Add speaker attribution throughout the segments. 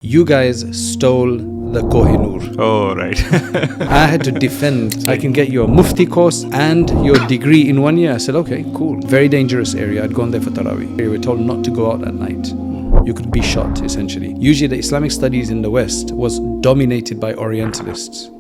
Speaker 1: You guys stole the Kohinoor.
Speaker 2: Oh, right.
Speaker 1: I had to defend. I can get you a mufti course and your degree in 1 year. I said, okay, cool. Very dangerous area. I'd gone there for Tarawih. We were told not to go out at night. You could be shot, essentially. Usually the Islamic studies in the West was dominated by Orientalists.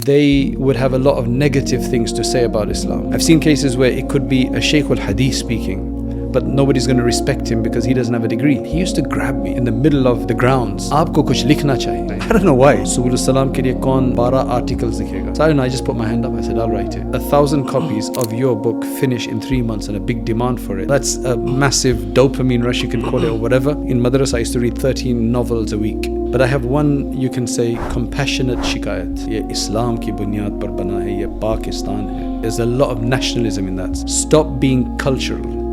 Speaker 1: They would have a lot of negative things to say about Islam. I've seen cases where it could be a Shaykh al-Hadith speaking, but nobody's going to respect him because he doesn't have a degree. He used to grab me in the middle of the grounds. Aapko kuch likhna chahiye. I don't know why. Subul Salam ke liye kaun 12 articles likhega. So I don't know, I just put my hand up. I said, I'll write it. 1,000 copies of your book finish in 3 months and a big demand for it. That's a massive dopamine rush, you can call it, or whatever. In Madrassa, I used to read 13 novels a week. But I have one, you can say, compassionate shikayat. Ye Islam ki bunyad par bana hai, ye Pakistan hai. There's a lot of nationalism in that. Stop being cultural.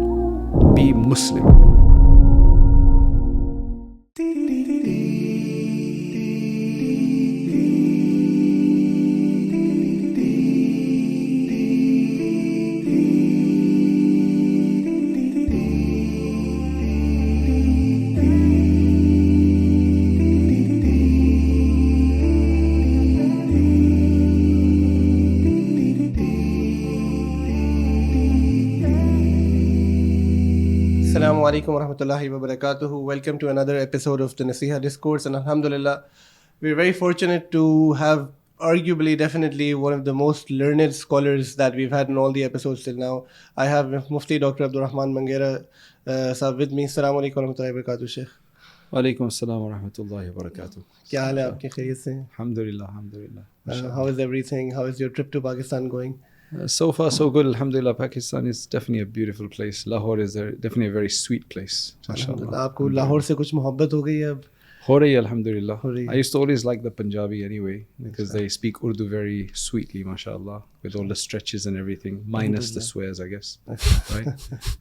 Speaker 1: Be Muslim.
Speaker 3: Assalamu alaikum warahmatullahi wabarakatuh. Welcome to another episode of the Naseeha Discourse, and alhamdulillah, we're very fortunate to have arguably, definitely one of the most learned scholars that we've had in all the episodes till now. I have Mufti Dr. AbdurRahman Mangera sahab with me. Assalamu alaikum warahmatullahi wabarakatuh, Sheikh.
Speaker 1: Walaikum assalam wa rahmatullahi wa barakatuh.
Speaker 3: Kya haal hai aapke, khairiyyat se?
Speaker 1: Alhamdulillah, alhamdulillah.
Speaker 3: How is everything? How is your trip to Pakistan going?
Speaker 1: So far, so good. Alhamdulillah, Pakistan is definitely a beautiful place. Lahore is definitely a very sweet place.
Speaker 3: Alhamdulillah. आपको लाहौर से कुछ मोहब्बत हो गई है अब?
Speaker 1: हो रही है, alhamdulillah. I used to always like the Punjabi anyway, because they speak Urdu very sweetly, mashallah, with all the stretches and everything, minus the swears, I guess. Right?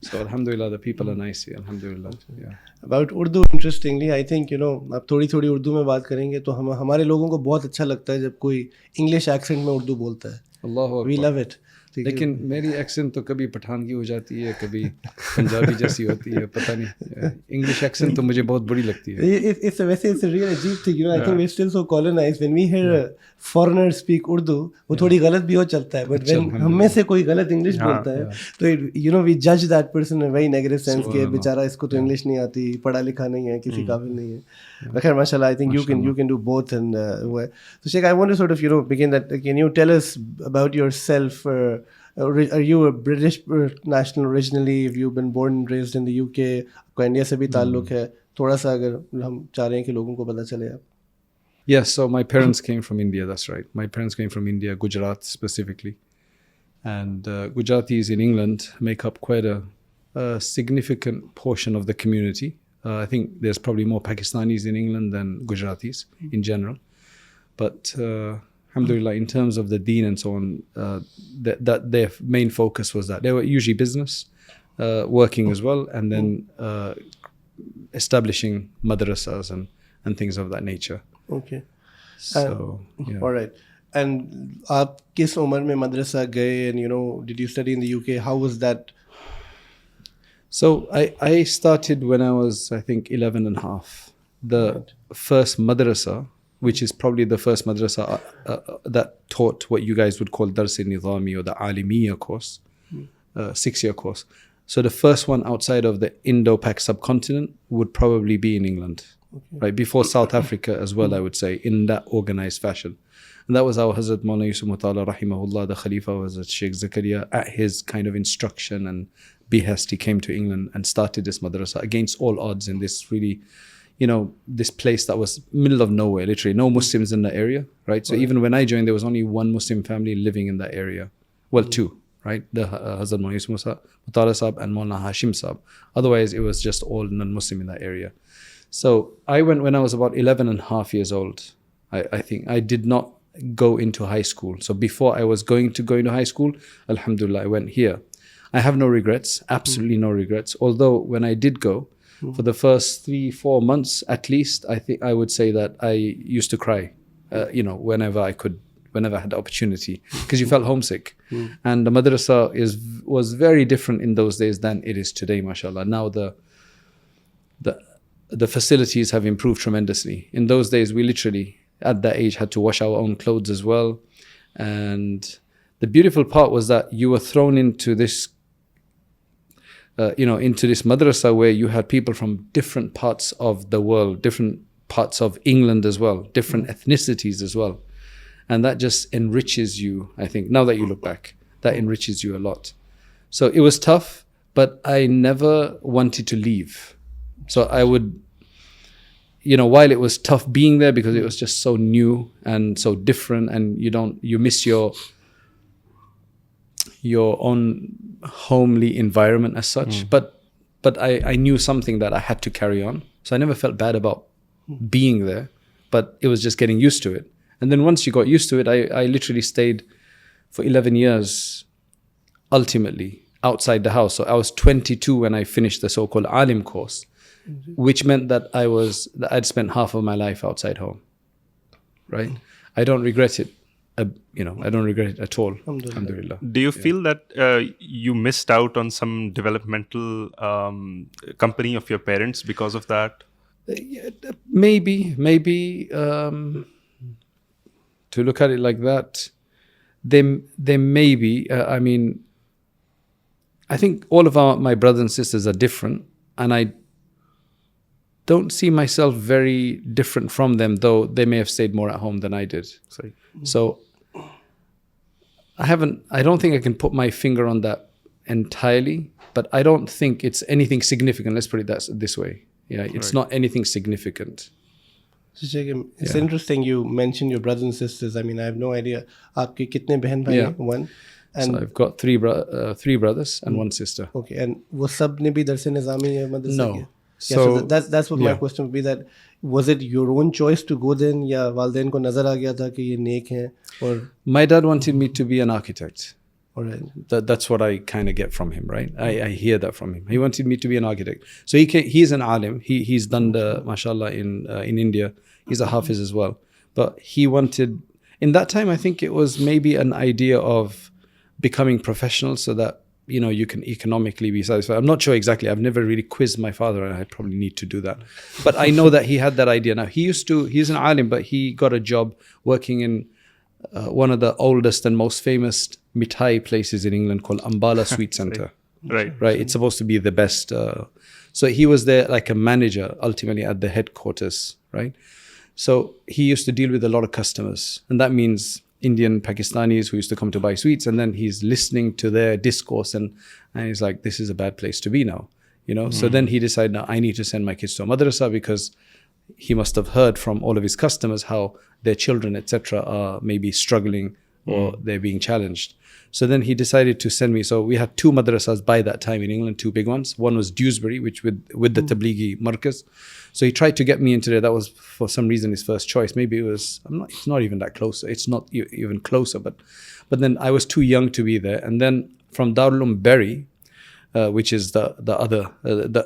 Speaker 1: So alhamdulillah, the people are nice here, alhamdulillah. Yeah.
Speaker 3: About Urdu, interestingly, I think, आप थोड़ी उर्दू में बात करेंगे तो हमारे लोगों को बहुत अच्छा लगता है जब कोई इंग्लिश एक्सेंट में उर्दू बोलता है. We love it.
Speaker 1: लेकिन मेरी एक्सेंट तो कभी पठान की हो जाती है, कभी पंजाबी जैसी होती है, पता नहीं. इंग्लिश एक्सेंट तो मुझे बहुत बुरी लगती है.
Speaker 3: It's a real अजीब thing. I think we're still so colonized. When we hear a foreigner speak Urdu, वो थोड़ी गलत भी हो चलता है. But when हम में से कोई गलत इंग्लिश बोलता है, तो we judge that person in a very negative sense कि बेचारा इसको तो इंग्लिश नहीं आती, पढ़ा लिखा नहीं है, किसी काबिल नहीं है. But mashallah, I think you can do both. And so Sheikh, I want to sort of begin that. Can you tell us about yourself? Are you a British national originally? Have you been born and raised in the UK? आपका India से भी ताल्लुक है. थोड़ा सा अगर हम चाह रहे हैं कि लोगों को पता चले आप.
Speaker 1: Yes, so my parents came from India, that's right. My parents came from India, Gujarat specifically. And Gujaratis in England make up quite a significant portion of the community. I think there's probably more Pakistanis in England than Gujaratis in general. But alhamdulillah, in terms of the deen and so on, that their main focus was that. They were usually business, working as well, and then establishing madrasas and things of that nature.
Speaker 3: Okay.
Speaker 1: So, yeah.
Speaker 3: All right. And आप किस उम्र में मदरसा गए, and did you study in the UK? How was that?
Speaker 1: So I started when I was, I think, 11 and a half. The first madrasa, which is probably the first madrasa that taught what you guys would call Dars-e-Nizami or the Alimiya course, 6-year course. So the first one outside of the Indo-Pak subcontinent would probably be in England, right? Before South Africa as well, I would say, in that organized fashion. And that was our Hazrat Mawlana Yusuf Mutala rahimahullah, the Khalifa was Sheikh Zakaria. At his kind of instruction and behest, he came to England and started this madrasa against all odds in this really, this place that was middle of nowhere, literally no Muslims in the area, right? So even when I joined, there was only one Muslim family living in that area. Well, two, right? The Hazrat Mawlana Yusuf Mutala Sahab and Mawlana Hashim Sahab. Otherwise, it was just all non-Muslim in that area. So I went when I was about 11 and a half years old. I think I did not go into high school. So before I was going into high school, alhamdulillah, I went here. I have no regrets, absolutely no regrets. Although when I did go, for the first 3-4 months at least, I think I would say that I used to cry, whenever I had the opportunity, because you felt homesick. And the madrasa was very different in those days than it is today, mashallah. Now the the facilities have improved tremendously. In those days, we literally, at that age, had to wash our own clothes as well. And the beautiful part was that you were thrown into this, into this madrasa where you had people from different parts of the world, different parts of England as well, different ethnicities as well. And that just enriches you, I think. Now that you look back, that enriches you a lot. So it was tough, but I never wanted to leave. So I would, while it was tough being there because it was just so new and so different, and you miss your own homely environment as such. But I knew something that I had to carry on. So I never felt bad about being there, but it was just getting used to it. And then once you got used to it, I literally stayed for 11 years, ultimately, outside the house. So I was 22 when I finished the so-called alim course, which meant that I'd spent half of my life outside home, right? I don't regret it. I don't regret it at all. Alhamdulillah.
Speaker 2: Do you feel that you missed out on some developmental company of your parents because of that?
Speaker 1: Maybe. To look at it like that, there may be. I think all of my brothers and sisters are different, and I don't see myself very different from them, though they may have stayed more at home than I did. So I don't think I can put my finger on that entirely, but I don't think it's anything significant. Let's put it this way. Yeah, it's not anything significant.
Speaker 3: So, it's interesting you mentioned your brothers and sisters. I have no idea. Aapke kitne behan bhai hain? One.
Speaker 1: And so I've got three brothers and one sister.
Speaker 3: Okay, and wo sab ne bhi Dars Nizami ya madrasa
Speaker 1: No.
Speaker 3: kiya? So that's what my question would be, that was it your own choice to go then, ya walidain ko nazar aa gaya tha ki ye neek hain? Or
Speaker 1: my dad wanted me to be an architect.
Speaker 3: All right.
Speaker 1: That's what I kind of get from him, right? I hear that from him. He wanted me to be an architect. So he's an alim. He's done the mashallah in India. He's a hafiz as well. But he wanted, in that time, I think it was maybe an idea of becoming professional so that you can economically be satisfied. I'm not sure exactly. I've never really quizzed my father, and I probably need to do that. But I know that he had that idea. Now he's an alim, but he got a job working in one of the oldest and most famous mithai places in England called Ambala Sweet Center.
Speaker 2: Right.
Speaker 1: It's supposed to be the best. So he was there like a manager, ultimately at the headquarters, right? So he used to deal with a lot of customers, and that means Indian Pakistanis who used to come to buy sweets, and then he's listening to their discourse, and he's like, this is a bad place to be now, So then he decided, now I need to send my kids to a madrasa, because he must have heard from all of his customers how their children, etc., are maybe struggling or they're being challenged. So then he decided to send me. So we had two madrasas by that time in England, two big ones. One was Dewsbury, which with the Tablighi Markaz. So he tried to get me into there. That was for some reason his first choice. Maybe it's not even that close. It's not even closer. But then I was too young to be there. And then from Darul Uloom Bury, which is the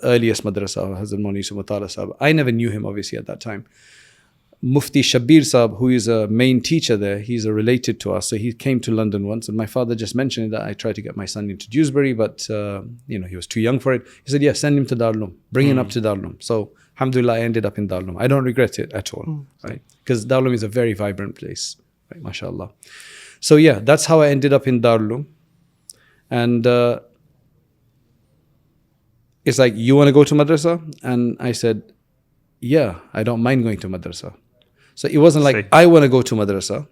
Speaker 1: earliest madrasa of Hazrat Maulana Yusuf Mutala Sahab. I never knew him obviously at that time. Mufti Shabir Sahab, who is a main teacher there, he's related to us. So he came to London once, and my father just mentioned that I tried to get my son into Dewsbury, but he was too young for it. He said, send him to Darul Uloom, bring him up to Darul Uloom. So alhamdulillah, I ended up in Darul Uloom. I don't regret it at all, right? Because Darul Uloom is a very vibrant place, right? MashaAllah. So that's how I ended up in Darul Uloom. And it's like, you want to go to madrasa? And I said, I don't mind going to madrasa. So it wasn't like I want to go to madrasa,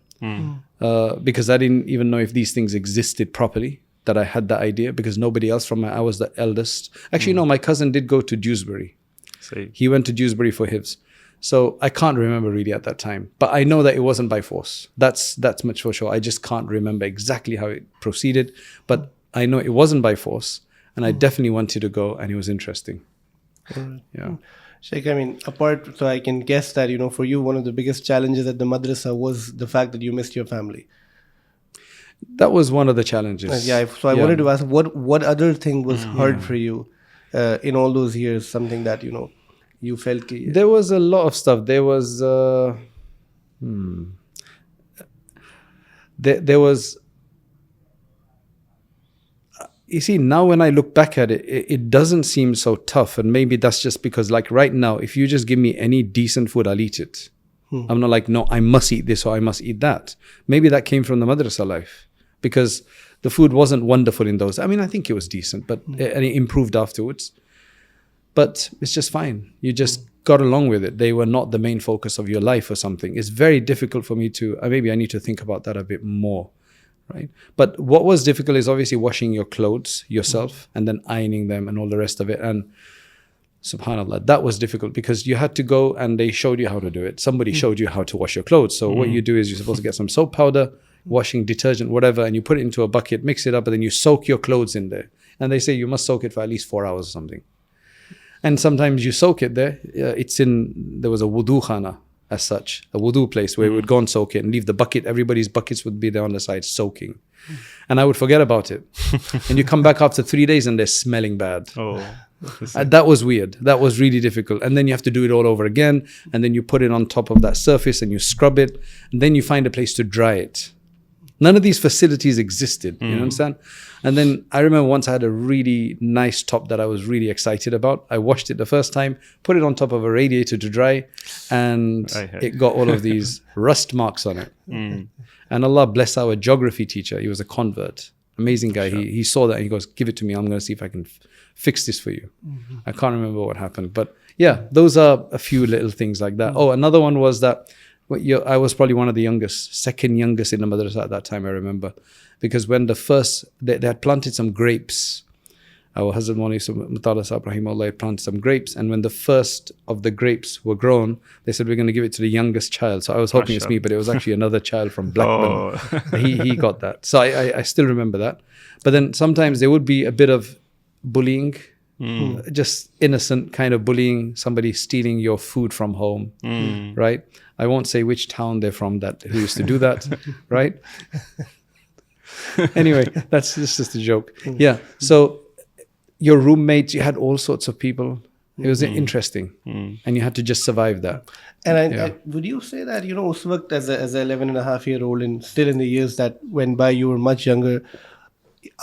Speaker 1: because I didn't even know if these things existed properly, that I had that idea, because nobody else I was the eldest. Actually, no, my cousin did go to Dewsbury. He went to Dewsbury for hifz. So I can't remember really at that time. But I know that it wasn't by force. That's much for sure. I just can't remember exactly how it proceeded. But I know it wasn't by force. And I definitely wanted to go, and it was interesting. Yeah.
Speaker 3: Sheikh, apart, so I can guess that, for you, one of the biggest challenges at the madrasa was the fact that you missed your family.
Speaker 1: That was one of the challenges.
Speaker 3: So I wanted to ask, what other thing was hard for you in all those years? Something that, you felt...
Speaker 1: There was a lot of stuff. There was... There was... you see, now when I look back at it, it doesn't seem so tough. And maybe that's just because, like, right now, if you just give me any decent food, I'll eat it. I'm not like, no, I must eat this or I must eat that. Maybe that came from the madrasa life, because the food wasn't wonderful in those. I mean, I think it was decent, but and it improved afterwards. But it's just fine. You just got along with it. They were not the main focus of your life or something. It's very difficult for me to, maybe I need to think about that a bit more, right? But what was difficult is obviously washing your clothes yourself and then ironing them and all the rest of it. And subhanallah, that was difficult because you had to go and they showed you how to do it. Somebody showed you how to wash your clothes. So what you do is you're supposed to get some soap powder, washing detergent, whatever, and you put it into a bucket, mix it up, and then you soak your clothes in there. And they say you must soak it for at least 4 hours or something. And sometimes you soak it there. There was a wudu khana as such, a wudu place where we would go and soak it and leave the bucket. Everybody's buckets would be there on the side soaking. And I would forget about it. And you come back after 3 days and they're smelling bad.
Speaker 2: Oh,
Speaker 1: that was weird. That was really difficult. And then you have to do it all over again. And then you put it on top of that surface and you scrub it. And then you find a place to dry it. None of these facilities existed. You understand? And then I remember once I had a really nice top that I was really excited about. I washed it the first time, put it on top of a radiator to dry, and it got all of these rust marks on it. And Allah bless our geography teacher. He was a convert. Amazing guy. He saw that and he goes, give it to me. I'm going to see if I can fix this for you. I can't remember what happened. But yeah, those are a few little things like that. Oh, another one was that I was probably one of the youngest, second youngest in the madrasa at that time, I remember. Because when they had planted some grapes. Our Hazrat Maulana Yusuf Mutala Sahib Rahimahullah had planted some grapes. And when the first of the grapes were grown, they said, we're going to give it to the youngest child. So I was hoping it's me, but it was actually another child from Blackburn. He got that. So I still remember that. But then sometimes there would be a bit of bullying, just innocent kind of bullying, somebody stealing your food from home, right? I won't say which town they're from who used to do that, right? Anyway, that's just a joke. Yeah. So your roommates, you had all sorts of people. It was interesting, and you had to just survive that.
Speaker 3: And I, would you say that, us waqt as a 11.5-year-old and still in the years that went by, you were much younger,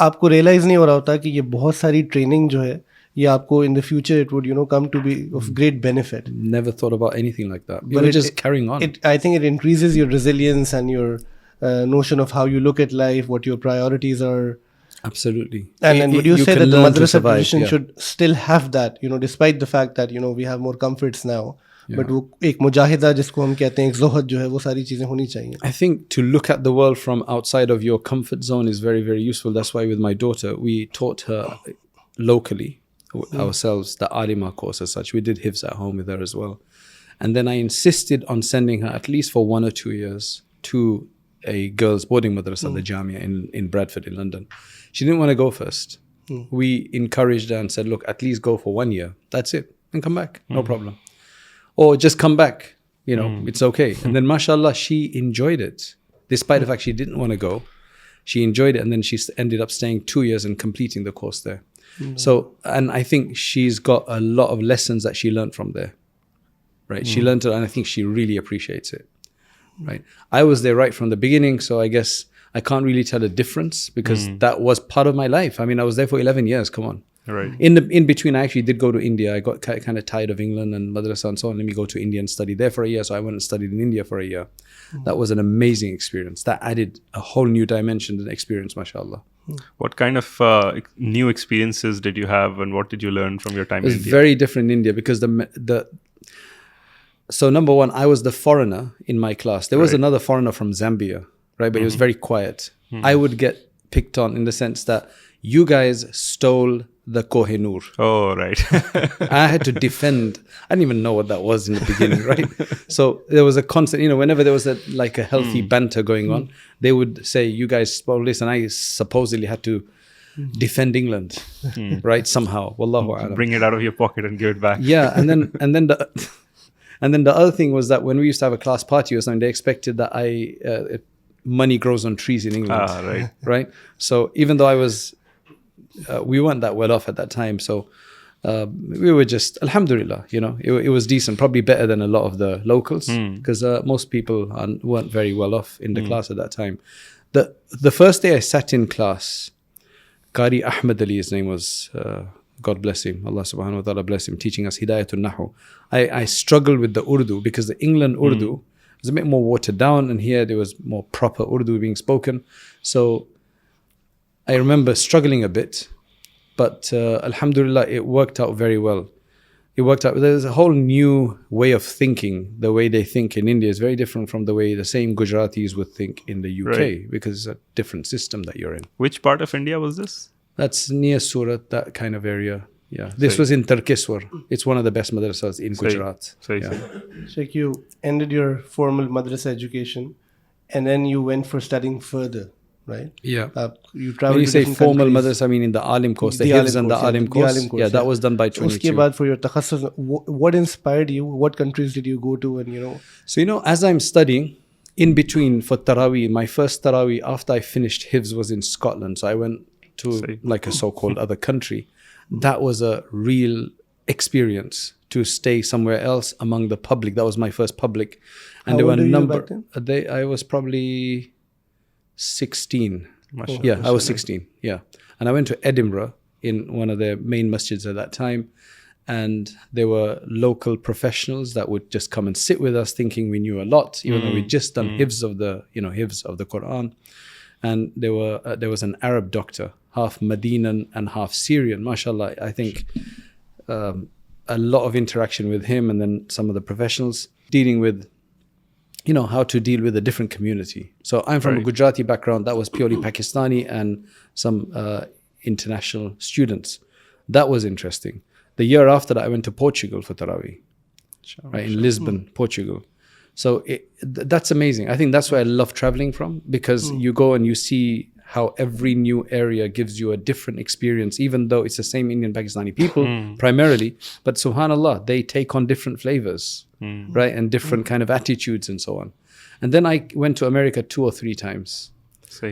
Speaker 3: आपको realize नहीं हो रहा होता कि ये बहुत सारी training जो है, ये आपको in the future it would come to be of great benefit?
Speaker 1: Never thought about anything like that. You were just carrying on.
Speaker 3: I think it increases your resilience and your notion of how you look at life, what your priorities are.
Speaker 1: Absolutely.
Speaker 3: And then would you say that the madrasa tradition should still have that, despite the fact that, we have more comforts now, but वो एक मुजाहिदा जिसको हम कहते हैं, एक ज़ोहद जो है, वो सारी चीज़ें होनी चाहिए.
Speaker 1: I think to look at the world from outside of your comfort zone is very, very useful. That's why with my daughter, we taught her locally ourselves, the Alima course as such. We did Hifz at home with her as well. And then I insisted on sending her at least for 1 or 2 years to a girls' boarding madrasa, the Jamia in Bradford in London. She didn't want to go first. We encouraged her and said, look, at least go for 1 year. That's it. And come back. No problem. Or just come back. It's okay. And then, mashallah, she enjoyed it. Despite the fact she didn't want to go, she enjoyed it. And then she ended up staying 2 years and completing the course there. So, and I think she's got a lot of lessons that she learned from there. Right? She learned it, and I think she really appreciates it. Right? I was there right from the beginning, so I guess I can't really tell a difference because that was part of my life. I mean, I was there for 11 years. Come on.
Speaker 2: Right.
Speaker 1: In between, I actually did go to India. I got kind of tired of England and Madrassa and so on. Let me go to India and study there for a year. So I went and studied in India for a year. That was an amazing experience. That added a whole new dimension to the experience, mashallah.
Speaker 2: What kind of new experiences did you have, and what did you learn from your time in India?
Speaker 1: It was very different in India because so number one, I was the foreigner in my class. There was another foreigner from Zambia, right? But he was very quiet. I would get picked on in the sense that you guys stole the Kohinoor.
Speaker 2: Oh, right.
Speaker 1: I had to defend. I didn't even know what that was in the beginning, right? So there was a constant, whenever there was a healthy banter going on, they would say, you guys stole this. And I supposedly had to defend England, right? Somehow. Wallahu a'lam.
Speaker 2: Bring it out of your pocket and give it back.
Speaker 1: Yeah. And then the other thing was that when we used to have a class party or something, they expected that money grows on trees in England.
Speaker 2: Right.
Speaker 1: Right. So even though we weren't that well off at that time. So we were just, alhamdulillah, it was decent, probably better than a lot of the locals because most people weren't very well off in the class at that time. The first day I sat in class, Qari Ahmed Ali, his name was, God bless him, Allah subhanahu wa ta'ala bless him, teaching us Hidayatul Nahu. I struggled with the Urdu because the England Urdu was a bit more watered down, and here there was more proper Urdu being spoken. So I remember struggling a bit, but alhamdulillah, it worked out very well. It worked out. There's a whole new way of thinking. The way they think in India is very different from the way the same Gujaratis would think in the UK, because it's a different system that you're in.
Speaker 2: Which part of India was this?
Speaker 1: That's near Surat, that kind of area. Yeah, this was in Tarkeswar. It's one of the best madrasas in Gujarat.
Speaker 3: Sheikh, you ended your formal madrasa education, and then you went for studying further, right?
Speaker 1: Yeah.
Speaker 3: You traveled.
Speaker 1: When you
Speaker 3: to
Speaker 1: say
Speaker 3: different
Speaker 1: formal
Speaker 3: countries.
Speaker 1: madrasa, I mean in the alim course, the hifz and the alim course. Yeah, that was done by 22.
Speaker 3: Uske baad for your takhasus, what inspired you? What countries did you go to? And
Speaker 1: So as I'm studying, in between for Taraweeh, my first Taraweeh after I finished hifz was in Scotland. So I went to like a so-called other country. That was a real experience to stay somewhere else among the public. That was my first public. And there were a number. I was probably 16. I was 16. Yeah. And I went to Edinburgh in one of their main masjids at that time. And there were local professionals that would just come and sit with us thinking we knew a lot, even though we'd just done hifz of the Qur'an. And there was an Arab doctor, half Medinan and half Syrian. MashaAllah, I think a lot of interaction with him, and then some of the professionals dealing with, how to deal with a different community. So I'm from a Gujarati background. That was purely Pakistani and some international students. That was interesting. The year after that, I went to Portugal for Taraweeh, right, in Lisbon, Portugal. So that's amazing. I think that's where I love traveling from, because you go and you see how every new area gives you a different experience, even though it's the same Indian Pakistani people primarily. But subhanAllah, they take on different flavors, right? And different kind of attitudes and so on. And then I went to America 2 or 3 times.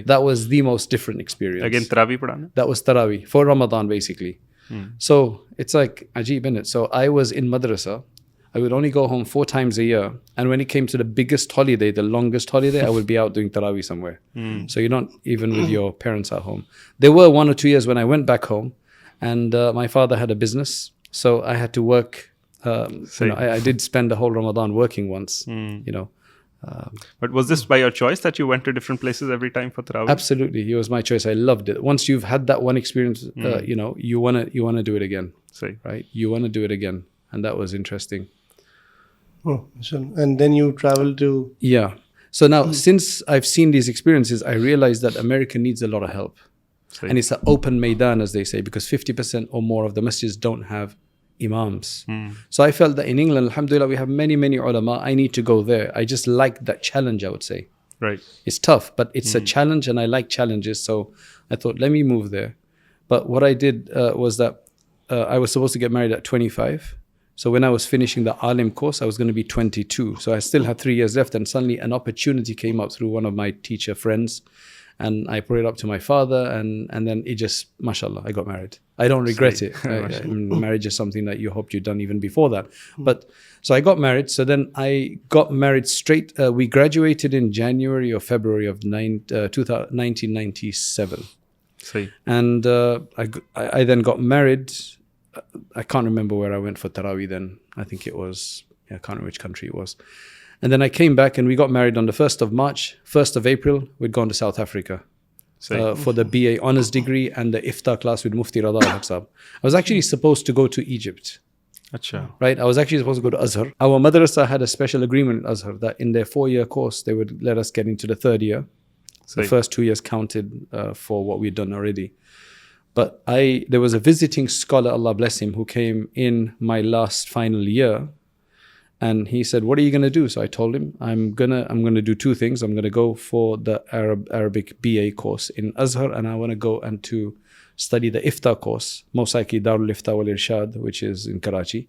Speaker 1: That was the most different experience.
Speaker 2: Again, Taraweeh padhana?
Speaker 1: That was Taraweeh for Ramadan, basically. So it's like ajib, innit? So I was in Madrassa. I would only go home 4 times a year. And when it came to the biggest holiday, the longest holiday, I would be out doing Taraweeh somewhere. So you're not even with your parents at home. There were 1 or 2 years when I went back home, and my father had a business. So I had to work. I did spend the whole Ramadan working once,
Speaker 2: But was this by your choice that you went to different places every time for Taraweeh?
Speaker 1: Absolutely. It was my choice. I loved it. Once you've had that one experience, you wanna do it again. Right? You want to do it again. And that was interesting.
Speaker 3: Oh, and then you traveled to...
Speaker 1: Yeah. So now, since I've seen these experiences, I realized that America needs a lot of help. And it's an open maidan, as they say, because 50% or more of the masjids don't have imams. So I felt that in England, alhamdulillah, we have many, many ulama. I need to go there. I just like that challenge, I would say.
Speaker 2: Right.
Speaker 1: It's tough, but it's a challenge, and I like challenges. So I thought, let me move there. But what I did was that I was supposed to get married at 25. So when I was finishing the alim course, I was going to be 22. So I still had 3 years left, and suddenly an opportunity came up through one of my teacher friends, and I brought it up to my father, and then it just, mashallah, I got married. I don't regret it. Marriage is something that you hoped you'd done even before that. But so I got married. So then I got married straight. We graduated in January or February of 1997. And I then got married. I can't remember where I went for Taraweeh then. I think it was, I can't remember which country it was. And then I came back, and we got married on the 1st of March. 1st of April, we'd gone to South Africa for the BA honours degree and the Ifta class with Mufti Rada al-Haq. I was actually supposed to go to Egypt. Right? I was actually supposed to go to Azhar. Our madrasa had a special agreement with Azhar that in their 4-year course, they would let us get into the 3rd year. The first 2 years counted for what we'd done already. But there was a visiting scholar, Allah bless him, who came in my last final year, and he said, "What are you going to do?" So I told him, I'm gonna do 2 things. I'm gonna go for the Arabic BA course in Azhar, and I want to go and to study the Ifta course, most likely Darul Ifta wal Irshad, which is in Karachi,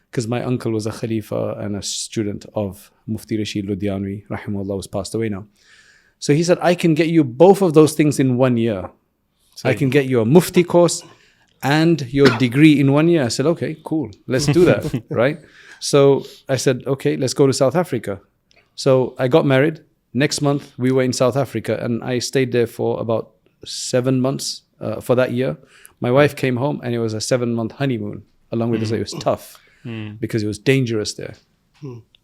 Speaker 1: because my uncle was a Khalifa and a student of Mufti Rashid Ludhianwi, rahimahullah, who's passed away now. So he said, "I can get you both of those things in 1 year. I can get you a Mufti course and your degree in 1 year." I said, "Okay, cool. Let's do that." Right? So I said, "Okay, let's go to South Africa." So I got married. Next month, we were in South Africa, and I stayed there for about 7 months for that year. My wife came home and it was a 7-month honeymoon. Along with this, it was tough because it was dangerous there.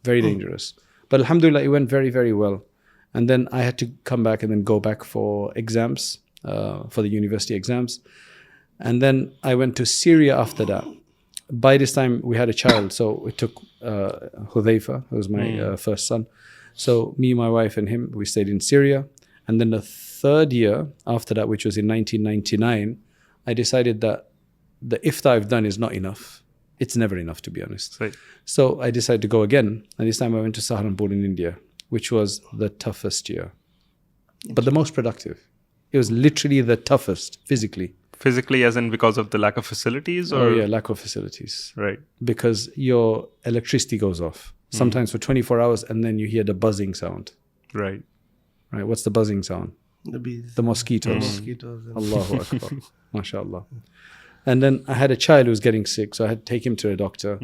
Speaker 1: Very dangerous. But alhamdulillah, it went very, very well. And then I had to come back and then go back for exams, for the university exams. And then I went to Syria after that. By this time, we had a child. So it took Hudhaifa, who was my first son. So me, my wife and him, we stayed in Syria. And then the third year after that, which was in 1999, I decided that the Ifta I've done is not enough. It's never enough, to be honest.
Speaker 2: Right.
Speaker 1: So I decided to go again. And this time I went to Saharanpur in India, which was the toughest year, but the most productive. It was literally the toughest physically.
Speaker 2: Physically, as in because of the lack of facilities? Or?
Speaker 1: Oh, yeah, lack of facilities.
Speaker 2: Right.
Speaker 1: Because your electricity goes off, sometimes for 24 hours, and then you hear the buzzing sound.
Speaker 2: Right.
Speaker 1: Right. What's the buzzing sound?
Speaker 3: The bees.
Speaker 1: The mosquitoes.
Speaker 3: Mosquitoes.
Speaker 1: Allahu Akbar. MashaAllah. And then I had a child who was getting sick, so I had to take him to a doctor.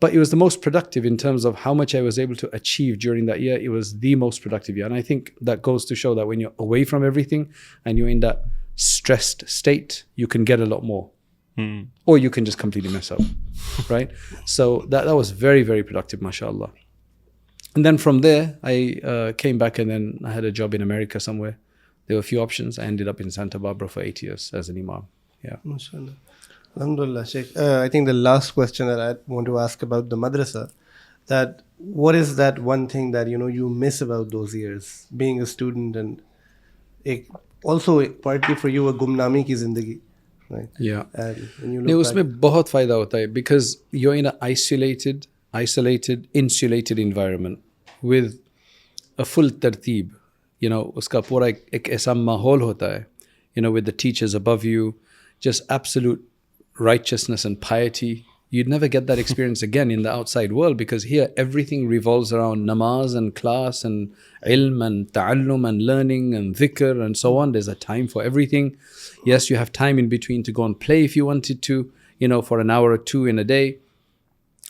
Speaker 1: But it was the most productive in terms of how much I was able to achieve during that year. It was the most productive year. And I think that goes to show that when you're away from everything and you're in that stressed state, you can get a lot more. Or you can just completely mess up, right? So that was very, very productive, mashallah. And then from there, I came back and then I had a job in America somewhere. There were a few options. I ended up in Santa Barbara for 8 years as an imam. Yeah.
Speaker 3: MashaAllah. Alhamdulillah, Sheikh. I think the last question that I want to ask about the madrasa, that what is that one thing that you miss about those years, being a student, and also partly for you a gumnami ki zindagi, right?
Speaker 1: Yeah.
Speaker 3: And when you
Speaker 1: नहीं,
Speaker 3: look
Speaker 1: उसमें बहुत फायदा होता है because you're in an isolated, insulated environment with a full तरतीब. उसका पूरा एक ऐसा माहौल होता है, with the teachers above you, just absolute righteousness and piety. You'd never get that experience again in the outside world, because here everything revolves around namaz and class and ilm and ta'allum and learning and dhikr and so on. There's a time for everything. Yes, you have time in between to go and play if you wanted to, for an hour or two in a day.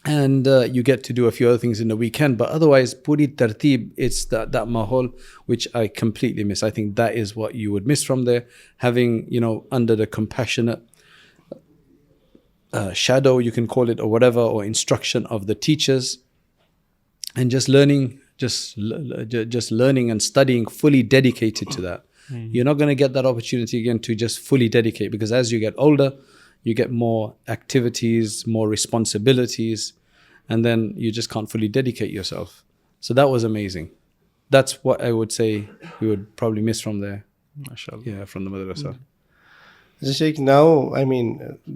Speaker 1: And you get to do a few other things in the weekend. But otherwise, puri tartib, it's that mahol, which I completely miss. I think that is what you would miss from there. Having, under the compassionate shadow, you can call it, or whatever, or instruction of the teachers, and just learning, just learning and studying, fully dedicated to that. You're not going to get that opportunity again to just fully dedicate, because as you get older, you get more activities, more responsibilities, and then you just can't fully dedicate yourself. So that was amazing. That's what I would say we would probably miss from there.
Speaker 2: MashaAllah.
Speaker 1: Yeah, from the madrasa.
Speaker 3: Sheikh, now,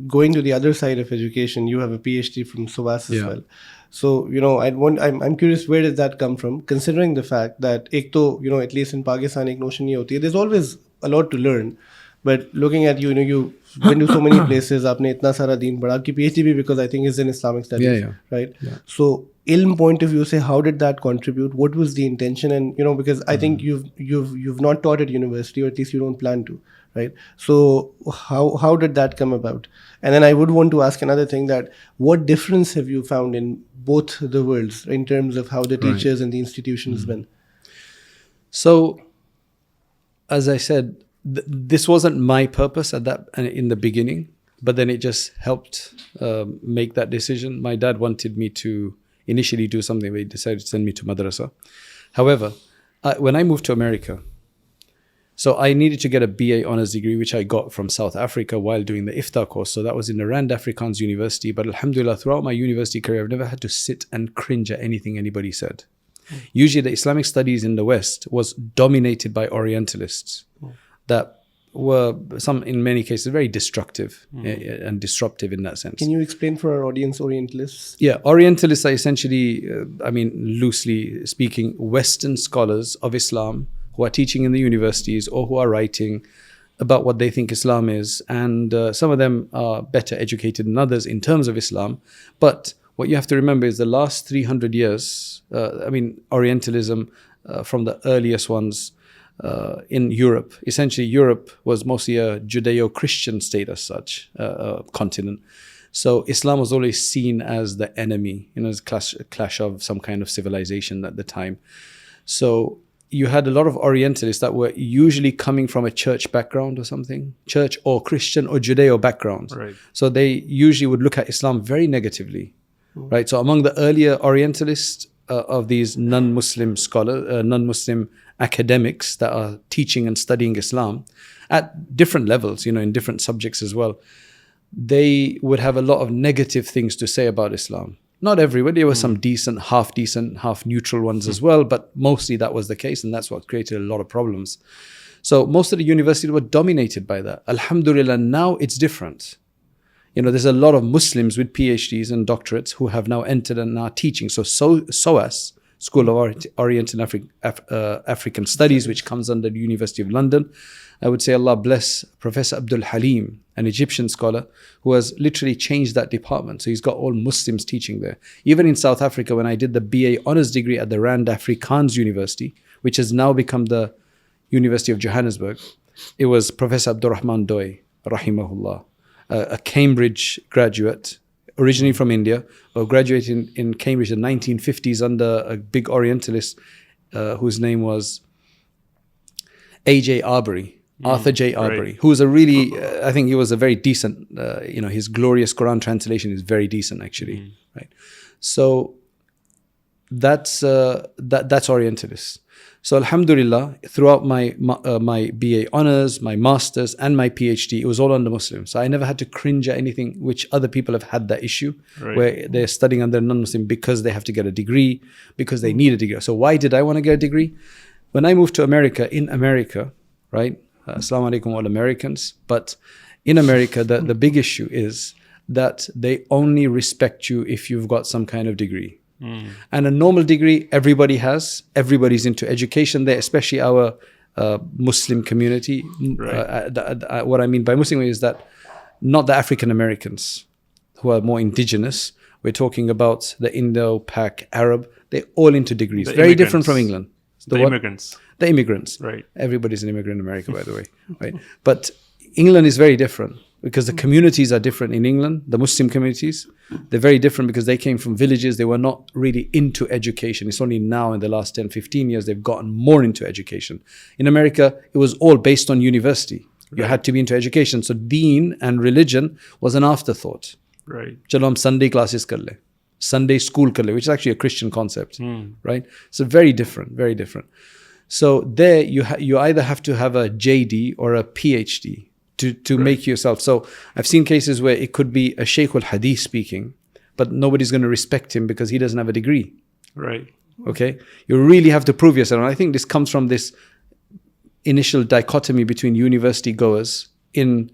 Speaker 3: going to the other side of education, you have a PhD from SOAS as well. So, I'm curious, where did that come from? Considering the fact that, at least in Pakistan, ek notion ye hoti hai, there's always a lot to learn. But looking at you went to so many places, aapne itna sara deen padha, aapki PhD bhi, because I think is in Islamic Studies, right? Yeah. So, ilm point of view, say, how did that contribute? What was the intention? And because I think you've not taught at university, or at least you don't plan to, right? So, how did that come about? And then I would want to ask another thing, that what difference have you found in both the worlds in terms of how the teachers and the institutions been?
Speaker 1: So, as I said, this wasn't my purpose in the beginning, but then it just helped make that decision. My dad wanted me to initially do something, but he decided to send me to Madrassa. However, when I moved to America, so I needed to get a BA honors degree, which I got from South Africa while doing the Ifta course. So that was in the Rand Afrikaans University. But alhamdulillah, throughout my university career, I've never had to sit and cringe at anything anybody said. Usually the Islamic studies in the West was dominated by Orientalists that were, in many cases, very destructive and disruptive in that sense.
Speaker 3: Can you explain for our audience Orientalists?
Speaker 1: Yeah, Orientalists are essentially, loosely speaking, Western scholars of Islam who are teaching in the universities or who are writing about what they think Islam is. And some of them are better educated than others in terms of Islam. But what you have to remember is the last 300 years, Orientalism from the earliest ones in Europe. Essentially, Europe was mostly a Judeo-Christian state as such, continent. So Islam was always seen as the enemy, as a clash of some kind of civilization at the time. So you had a lot of Orientalists that were usually coming from a church background or something, church or Christian or Judeo background.
Speaker 2: Right.
Speaker 1: So they usually would look at Islam very negatively, right? So among the earlier Orientalists of these non-Muslim scholars, non-Muslim academics that are teaching and studying Islam at different levels, in different subjects as well, they would have a lot of negative things to say about Islam. Not everybody, there were some decent, half neutral ones as well, but mostly that was the case, and that's what created a lot of problems. So most of the universities were dominated by that. Alhamdulillah, now it's different. There's a lot of Muslims with PhDs and doctorates who have now entered and are teaching. So SOAS, School of Oriental and African Studies, which comes under the University of London. I would say Allah bless Professor Abdul Halim, an Egyptian scholar who has literally changed that department. So he's got all Muslims teaching there. Even in South Africa, when I did the BA honours degree at the Rand Afrikaans University, which has now become the University of Johannesburg, it was Professor AbdurRahman Doi, rahimahullah, a Cambridge graduate, originally from India, graduated in Cambridge in the 1950s under a big Orientalist whose name was A.J. Arbery. Arthur J. Arbery,
Speaker 2: right.
Speaker 1: who was a really, I think he was a very decent, his glorious Quran translation is very decent actually, right? So that's Orientalist. So alhamdulillah, throughout my BA honours, my masters and my PhD, it was all under Muslim. So I never had to cringe at anything which other people have had that issue, right, where they're studying under a non-Muslim because they have to get a degree, because they need a degree. So why did I want to get a degree? When I moved to America, right? Assalamu alaikum all Americans. But in America, the big issue is that they only respect you if you've got some kind of degree. And a normal degree, everybody has. Everybody's into education there, especially our Muslim community. Right. What I mean by Muslim is that not the African Americans who are more indigenous. We're talking about the Indo-Pak Arab. They're all into degrees. Very different from England.
Speaker 2: The immigrants.
Speaker 1: The immigrants.
Speaker 2: Right.
Speaker 1: Everybody's an immigrant in America, by the way. Right. But England is very different because the communities are different in England. The Muslim communities, they're very different because they came from villages. They were not really into education. It's only now in the last 10, 15 years they've gotten more into education. In America, it was all based on university. You had to be into education. So deen and religion was an afterthought. Right. Chalo hum Sunday classes kar le. Sunday school kar le, which is actually a Christian concept. Right. So very different, very different. So there you either have to have a JD or a PhD to make yourself. So I've seen cases where it could be a Shaykh al-Hadith speaking, but nobody's going to respect him because he doesn't have a degree. Right. Okay. You really have to prove yourself. And I think this comes from this initial dichotomy between university goers in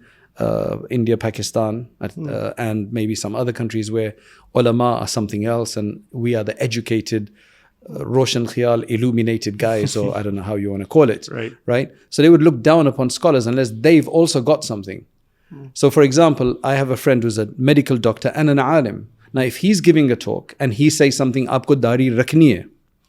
Speaker 1: India, Pakistan, and maybe some other countries where ulama are something else and we are the educated Roshan Khayal illuminated guys, or I don't know how you want to call it, right? So they would look down upon scholars unless they've also got something. So for example, I have a friend who's a medical doctor and an alim. Now if he's giving a talk and he says something, aapko dari rakhni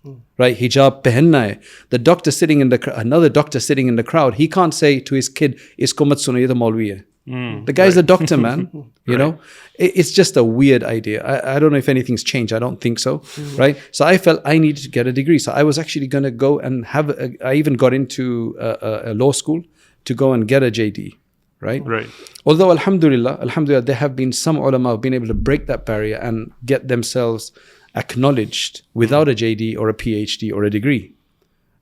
Speaker 1: hai, right? Hijab pehenna hai. The doctor sitting in another doctor sitting in the crowd, he can't say to his kid, isko mat suno, ye to maulvi hai. The guy's a doctor, man. You know, it's just a weird idea. I don't know if anything's changed. I don't think so. Right. So I felt I needed to get a degree. So I was actually going to go and I even got into a law school to go and get a JD. Right. Although alhamdulillah, there have been some ulama who have been able to break that barrier and get themselves acknowledged without a JD or a PhD or a degree.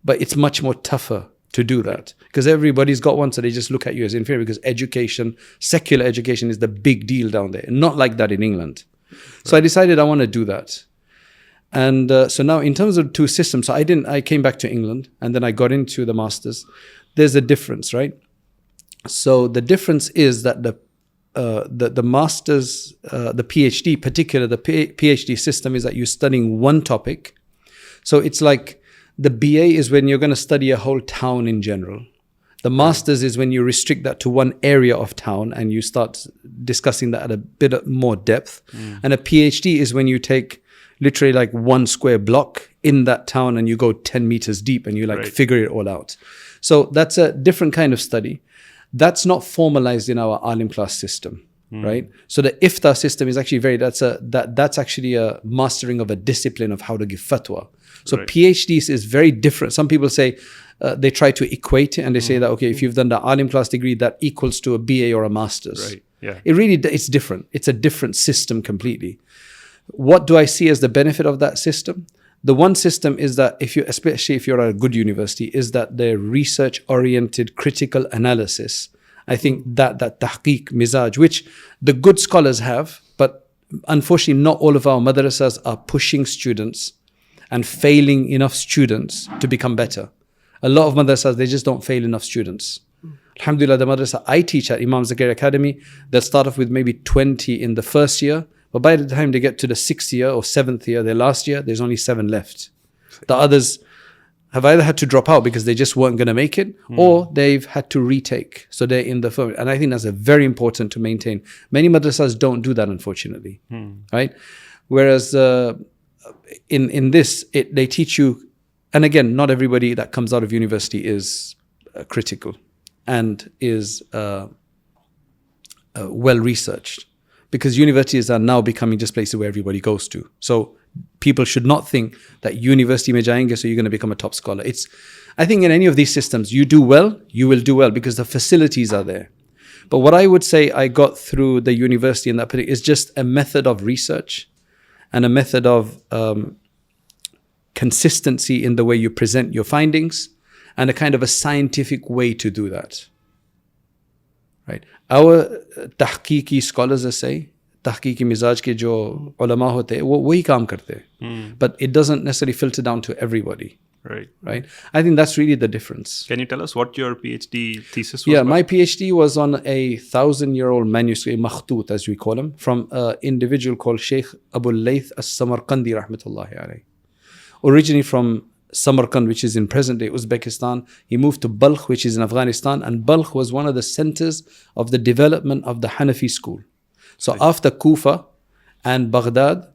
Speaker 1: But it's much more tougher to do that because everybody's got one, so they just look at you as inferior because education, secular education is the big deal down there. Not like that in England. So I decided I want to do that. And so now in terms of two systems, so I came back to England and then I got into the masters. There's a difference, right? So the difference is that the masters, the PhD, particular the PhD system is that you're studying one topic. So it's like the BA is when you're going to study a whole town in general. The masters is when you restrict that to one area of town and you start discussing that at a bit more depth. And a PhD is when you take literally like one square block in that town and you go 10 meters deep and you figure it all out. So that's a different kind of study. That's not formalized in our alim class system, right? So the Ifta system is actually that's actually a mastering of a discipline of how to give fatwa. So
Speaker 2: Right.
Speaker 1: PhDs is very different. Some people say they try to equate it and they say that, okay, if you've done the alim class degree, that equals to a BA or a master's.
Speaker 2: Right. Yeah.
Speaker 1: It's different. It's a different system completely. What do I see as the benefit of that system? The one system is that especially if you're at a good university, is that the research-oriented critical analysis. I think that tahqiq mizaj, which the good scholars have, but unfortunately not all of our madrasas are pushing students and failing enough students to become better. A lot of madrasas, they just don't fail enough students. Alhamdulillah, the madrasa I teach at Imam Zakir Academy, they'll start off with maybe 20 in the first year, but by the time they get to the 6th year or 7th year, their last year, there's only 7 left. The others have either had to drop out because they just weren't going to make it, or they've had to retake. So they're in the firm. And I think that's very important to maintain. Many madrasas don't do that, unfortunately. Right? Whereas in this, they teach you, and again, not everybody that comes out of university is critical and is well researched, because universities are now becoming just places where everybody goes to. So people should not think that university mein jayenge so you're going to become a top scholar. I think in any of these systems, you do well, you will do well because the facilities are there. But what I would say I got through the university in that period is just a method of research and a method of consistency in the way you present your findings, and a kind of a scientific way to do that. Right? Our tahqiqi scholars say, tahqiqi mizaj ke jo ulama hote hain, wo wahi kaam karte hain. But it doesn't necessarily filter down to everybody.
Speaker 2: Right.
Speaker 1: Right? I think that's really the difference.
Speaker 2: Can you tell us what your PhD thesis was?
Speaker 1: Yeah, my PhD was on a 1,000-year-old manuscript, makhtut as we call them, from an individual called Sheikh Abu Layth as-Samarqandi rahmatullahi alayhi. Originally from Samarkand, which is in present-day Uzbekistan. He moved to Balkh, which is in Afghanistan, and Balkh was one of the centers of the development of the Hanafi school. So after Kufa and Baghdad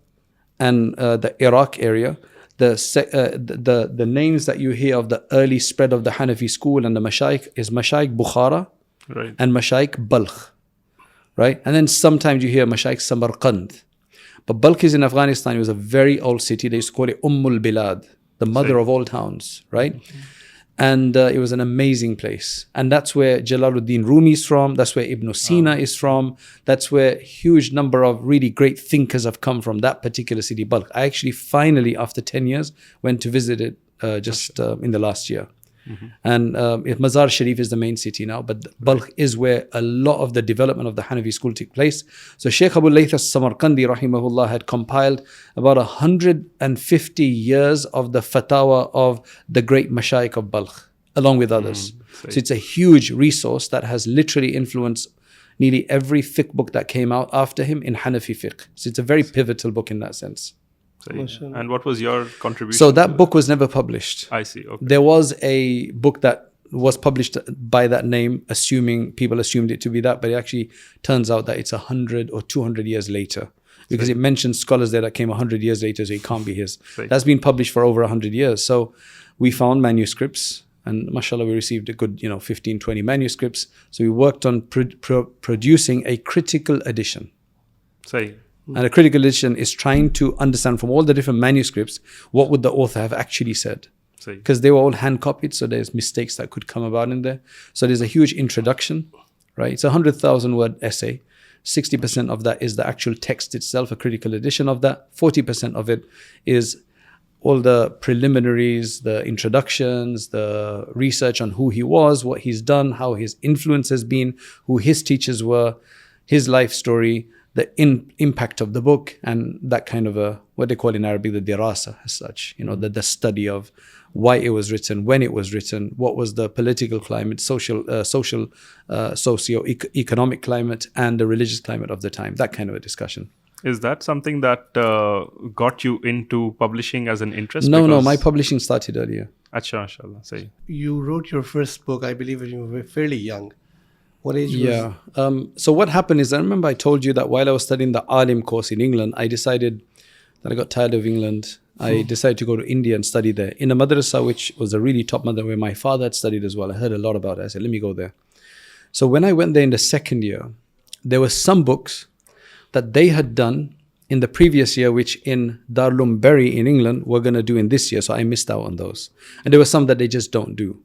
Speaker 1: and the Iraq area, the names that you hear of the early spread of the Hanafi school and the Mashaykh is Mashaykh Bukhara and Mashaykh Balkh, right? And then sometimes you hear Mashaykh Samarkand. But Balkh is in Afghanistan. It was a very old city. They used to call it Ummul Bilad, the mother of all towns, right? And it was an amazing place. And that's where Jalaluddin Rumi is from. That's where Ibn Sina is from. That's where a huge number of really great thinkers have come from, that particular city, Balkh. I actually finally, after 10 years, went to visit it just in the last year. And Mazar Sharif is the main city now, but Balkh is where a lot of the development of the Hanafi school took place. So Sheikh Abu Layth as-Samarqandi rahimahullah had compiled about 150 years of the fatwa of the great Mashaykh of Balkh, along with others. So it's a huge resource that has literally influenced nearly every fiqh book that came out after him in Hanafi fiqh. So it's a very pivotal book in that sense.
Speaker 2: And what was your contribution?
Speaker 1: So that book was never published.
Speaker 2: I see. Okay.
Speaker 1: There was a book that was published by that name, people assumed it to be that, but it actually turns out that it's 100 or 200 years later, because it mentions scholars there that came 100 years later, so it can't be his. That's been published for over 100 years. So we found manuscripts, and mashallah, we received a good 15, 20 manuscripts. So we worked on producing a critical edition. And a critical edition is trying to understand from all the different manuscripts, what would the author have actually said? Because they were all hand copied, so there's mistakes that could come about in there. So there's a huge introduction, right? It's a 100,000 word essay. 60% of that is the actual text itself, a critical edition of that. 40% of it is all the preliminaries, the introductions, the research on who he was, what he's done, how his influence has been, who his teachers were, his life story, the impact of the book, and that kind of what they call in Arabic the dirasa as such, the study of why it was written, when it was written, what was the political climate, socio-economic climate, and the religious climate of the time, that kind of a discussion.
Speaker 2: Is that something that got you into publishing as an interest?
Speaker 1: No, my publishing started earlier.
Speaker 2: Acha, inshallah. Say.
Speaker 3: You wrote your first book, I believe, when you were fairly young. What age was it?
Speaker 1: So what happened is, I remember I told you that while I was studying the Alim course in England, I decided that I got tired of England. I decided to go to India and study there in a madrasa, which was a really top madrasa where my father had studied as well. I heard a lot about it. I said, let me go there. So when I went there in the second year, there were some books that they had done in the previous year, which in Darul Uloom Bury in England, we're going to do in this year. So I missed out on those. And there were some that they just don't do.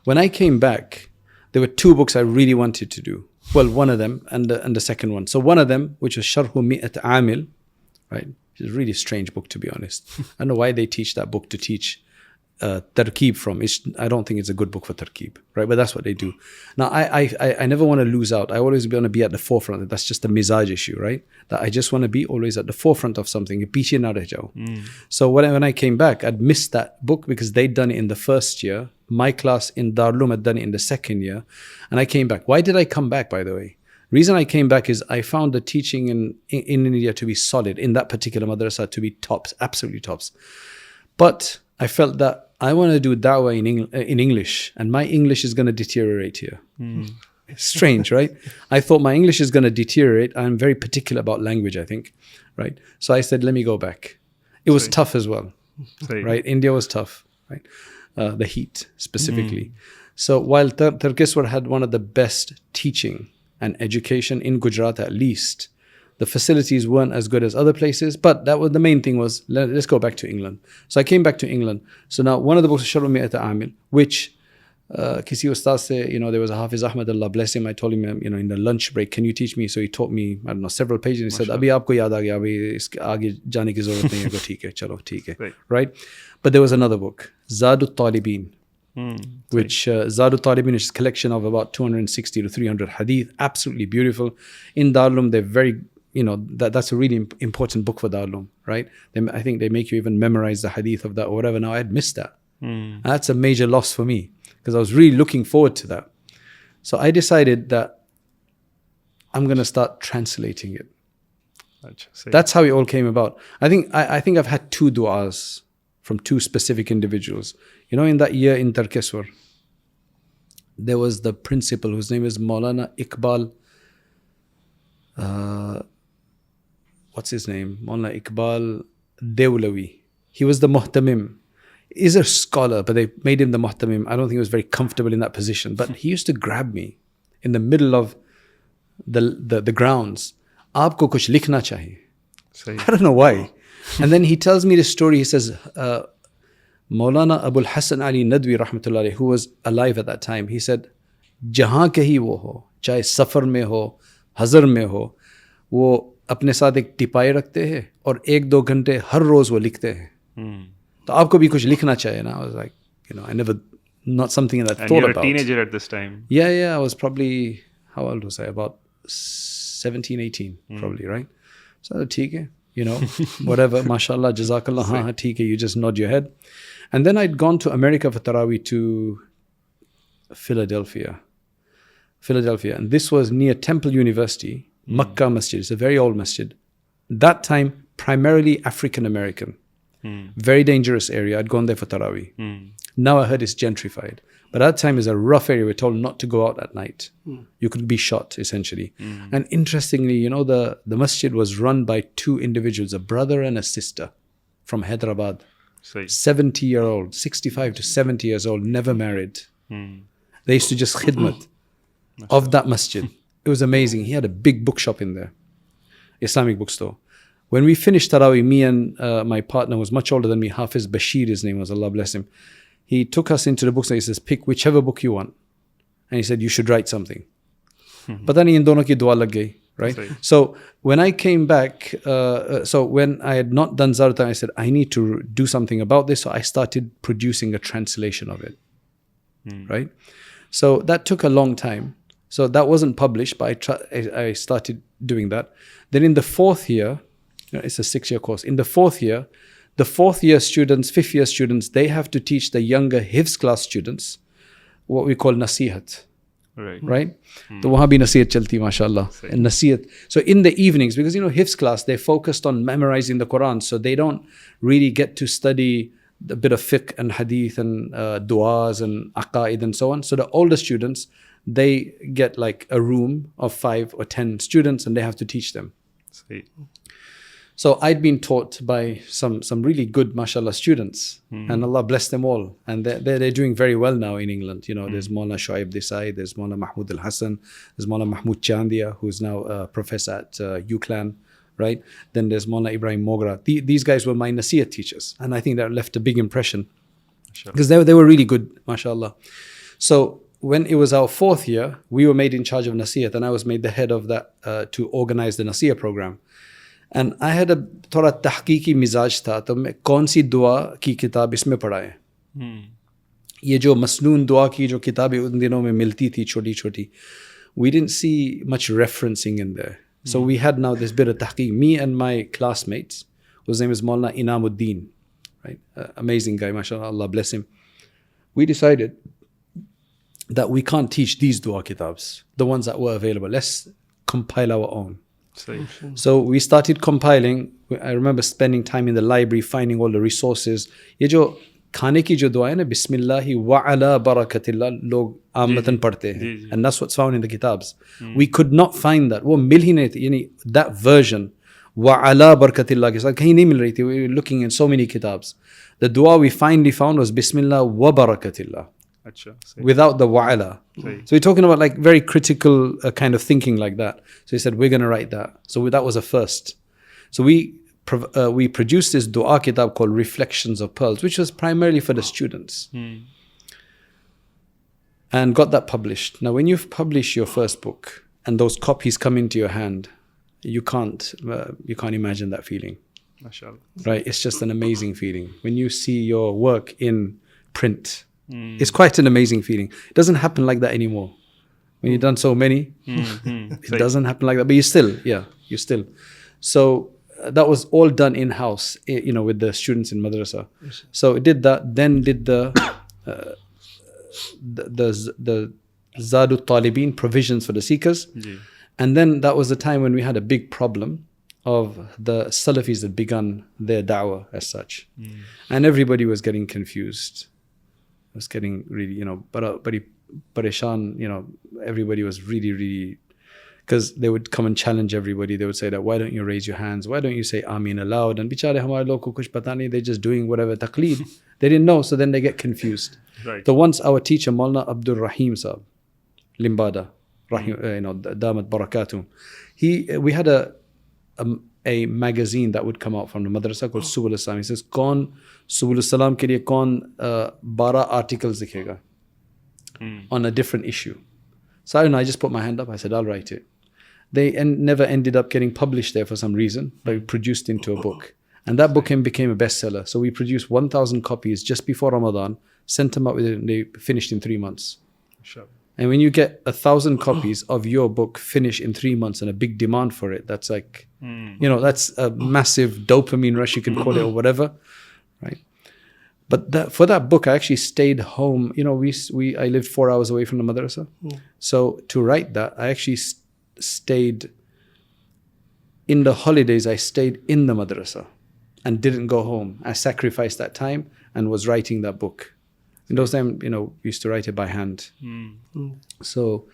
Speaker 1: When I came back, there were two books I really wanted to do. Well, one of them and the second one. So one of them, which was Sharhu Mi'at Amil, right? It's a really strange book, to be honest. I don't know why they teach that book to teach tarkeeb from. I don't think it's a good book for tarkeeb, right? But that's what they do. Now, I never want to lose out. I always want to be at the forefront. That's just a mizaj issue, right? That I just want to be always at the forefront of something. Piche na reh jao. So when I came back, I'd missed that book because they'd done it in the first year. My class in Darul Uloom had done it in the second year. And I came back. Why did I come back, by the way? Reason I came back is I found the teaching in India to be solid, in that particular madrasa to be tops, absolutely tops. But I felt that I want to do da'wah in English, and my English is going to deteriorate here. Strange, right? I thought my English is going to deteriorate. I'm very particular about language, I think, right? So I said, let me go back. It was tough as well, right? India was tough, right? The heat specifically. So while Turkeswar had one of the best teaching and education in Gujarat, at least, the facilities weren't as good as other places, but that was the main thing was, let's go back to England. So I came back to England. So now one of the books is Sharhu Mi'at Amil, which kisi ustad se, there was a Hafiz Ahmad, Allah bless him. I told him, in the lunch break, can you teach me? So he taught me, I don't know, several pages. And he said, abhi aapko yaad aa gaya, abhi iske aage jaane ki zarurat nahi hai. I go, theek hai, chalo, theek hai. Right? But there was another book, Zadut Talibin, which Zadut Talibin is a collection of about 260 to 300 hadith, absolutely beautiful. In Darul Uloom, they're very, that's a really important book for Darul Uloom, right? I think they make you even memorize the hadith of that or whatever. Now, I had missed that. And that's a major loss for me because I was really looking forward to that. So I decided that I'm going to start translating it. That's how it all came about. I think I've had two du'as from two specific individuals. In that year in Turkeswar, there was the principal whose name is Maulana Iqbal. What's his name? Maulana Iqbal Dewlawi. He was the muhtamim. He's a scholar, but they made him the muhtamim. I don't think he was very comfortable in that position. But he used to grab me in the middle of the grounds. Aapko kuch likhna chahiye. I don't know why. And then he tells me this story. He says, Maulana Abul Hassan Ali Nadwi rahmatullahi, who was alive at that time, he said, Jahan ke hi wo ho, chahe safar mein ho, hazar mein ho, wo apne saath ek tipai rakhte hai aur 1-2 ghante har roz wo likhte hai. To aapko bhi kuch likhna chahiye na. I was like, I never, not something that I thought about.
Speaker 2: And you were a teenager at this time.
Speaker 1: Yeah, I was probably, how old was I? About 17, 18 probably, right? So, theek hai. Whatever, mashallah, jazakallah, haan, theek hai, you just nod your head. And then I'd gone to America for Taraweeh to Philadelphia. And this was near Temple University, Makkah Masjid. It's a very old masjid. That time, primarily African American. Very dangerous area. I'd gone there for Taraweeh. Now I heard it's gentrified. But at that time, it's a rough area. We're told not to go out at night. You could be shot, essentially. And interestingly, the masjid was run by two individuals, a brother and a sister from Hyderabad. 70-year-old, 65 to 70 years old, never married. They used to just khidmat of that masjid. It was amazing. He had a big bookshop in there, Islamic bookstore. When we finished Taraweeh, me and my partner was much older than me, Hafiz Bashir, his name was, Allah bless him. He took us into the bookstore. He says, pick whichever book you want. And he said, you should write something. Pata nahi in dono ki dua lag gayi. Right? So when I came back, when I had not done Zaratan, I said, I need to do something about this. So I started producing a translation of it. Right? So that took a long time. So that wasn't published, but I started doing that. Then in the fourth year, it's a 6-year course. In the fourth year students, 5th year students, they have to teach the younger Hifz class students what we call Naseehat. Right? So wahan bhi Naseehat chalti, mashallah. And Naseehat. So in the evenings, because Hifz class, they're focused on memorizing the Qur'an, so they don't really get to study a bit of fiqh and hadith and du'as and aqaid and so on. So the older students, they get like a room of 5 or 10 students and they have to teach them. So I'd been taught by some really good, mashallah, students, and Allah bless them all. And they're doing very well now in England. There's Maulana Shoaib Desai, there's Maulana Mahmoud Al Hassan, there's Maulana Mahmoud Chandia, who's now a professor at UCLan, right? Then there's Maulana Ibrahim Mogra. These guys were my Naseeha teachers, and I think that left a big impression because they were really good, mashallah. So when it was our 4th year, we were made in charge of Naseehat, and I was made the head of that to organize the Naseeha program. And I had a थोड़ा तहकीकी मिजाज था, तो मैं कौन सी दुआ की किताब इसमें पढ़ा है. ये जो मसनून दुआ की जो किताबें उन दिनों में मिलती थी छोटी छोटी, we didn't see much referencing in there. So we had now this bit of tahqiq. Me and my classmates, whose name is Maulana Inamuddin, right? Amazing guy, mashallah, Allah bless him. We decided that we can't teach these dua kitabs, the ones that were available. Let's compile our own. So we started compiling. I remember spending time in the library, finding all the resources. ये जो खाने की जो दुआ है ना, बिस्मिल्लाहि व अला बरकतिल्लाह, लोग आमतन पढ़ते हैं, and that's what's found in the kitabs. We could not find that. वो मिल ही नहीं थी, यानी that version व अला बरकतिल्लाह के साथ कहीं नहीं मिल रही थी. We were looking in so many kitabs. The dua we finally found was bismillah wa barakatillah, without the wa'ala. So we're talking about like very critical kind of thinking like that. So he said, we're going to write that. So that was a first. So we produced this dua kitab called Reflections of Pearls, which was primarily for the students. And got that published. Now when you publish your first book and those copies come into your hand, you can't imagine that feeling. Right? It's just an amazing feeling. When you see your work in print, it's quite an amazing feeling. It doesn't happen like that anymore. When you've done so many, it doesn't happen like that. But you're still. So that was all done in-house, with the students in Madrassa. So it did that, then did the Zadut Talibin, provisions for the seekers. And then that was the time when we had a big problem of the Salafis had begun their da'wah as such. And everybody was getting confused. It was getting really, pareshan, everybody was really, really, because they would come and challenge everybody. They would say that, why don't you raise your hands? Why don't you say Ameen aloud? And bichare hamare log ko kuch pata nahi, they're just doing whatever taqleed. They didn't know, so then they get confused.
Speaker 2: Right.
Speaker 1: So once our teacher, Maulana AbdurRahman Sahab, Limbada, Damat Barakatum, we had a magazine that would come out from the Madrassa called Subul Islam. He says, "Kaun Subul Islam ke liye kaun 12 articles likhega on a different issue." So I don't know, I just put my hand up. I said, I'll write it. They never ended up getting published there for some reason, but we produced into a book. And that book became a bestseller. So we produced 1,000 copies just before Ramadan, sent them up with it, and they finished in 3 months.
Speaker 2: Sure.
Speaker 1: And when you get 1,000 copies of your book finished in 3 months and a big demand for it, that's like, that's a massive dopamine rush, you can call it, or whatever, right? But for that book, I actually stayed home. I lived 4 hours away from the madrasa. So to write that, I actually stayed in the holidays. I stayed in the madrasa and didn't go home. I sacrificed that time and was writing that book. In those times, we used to write it by hand. So,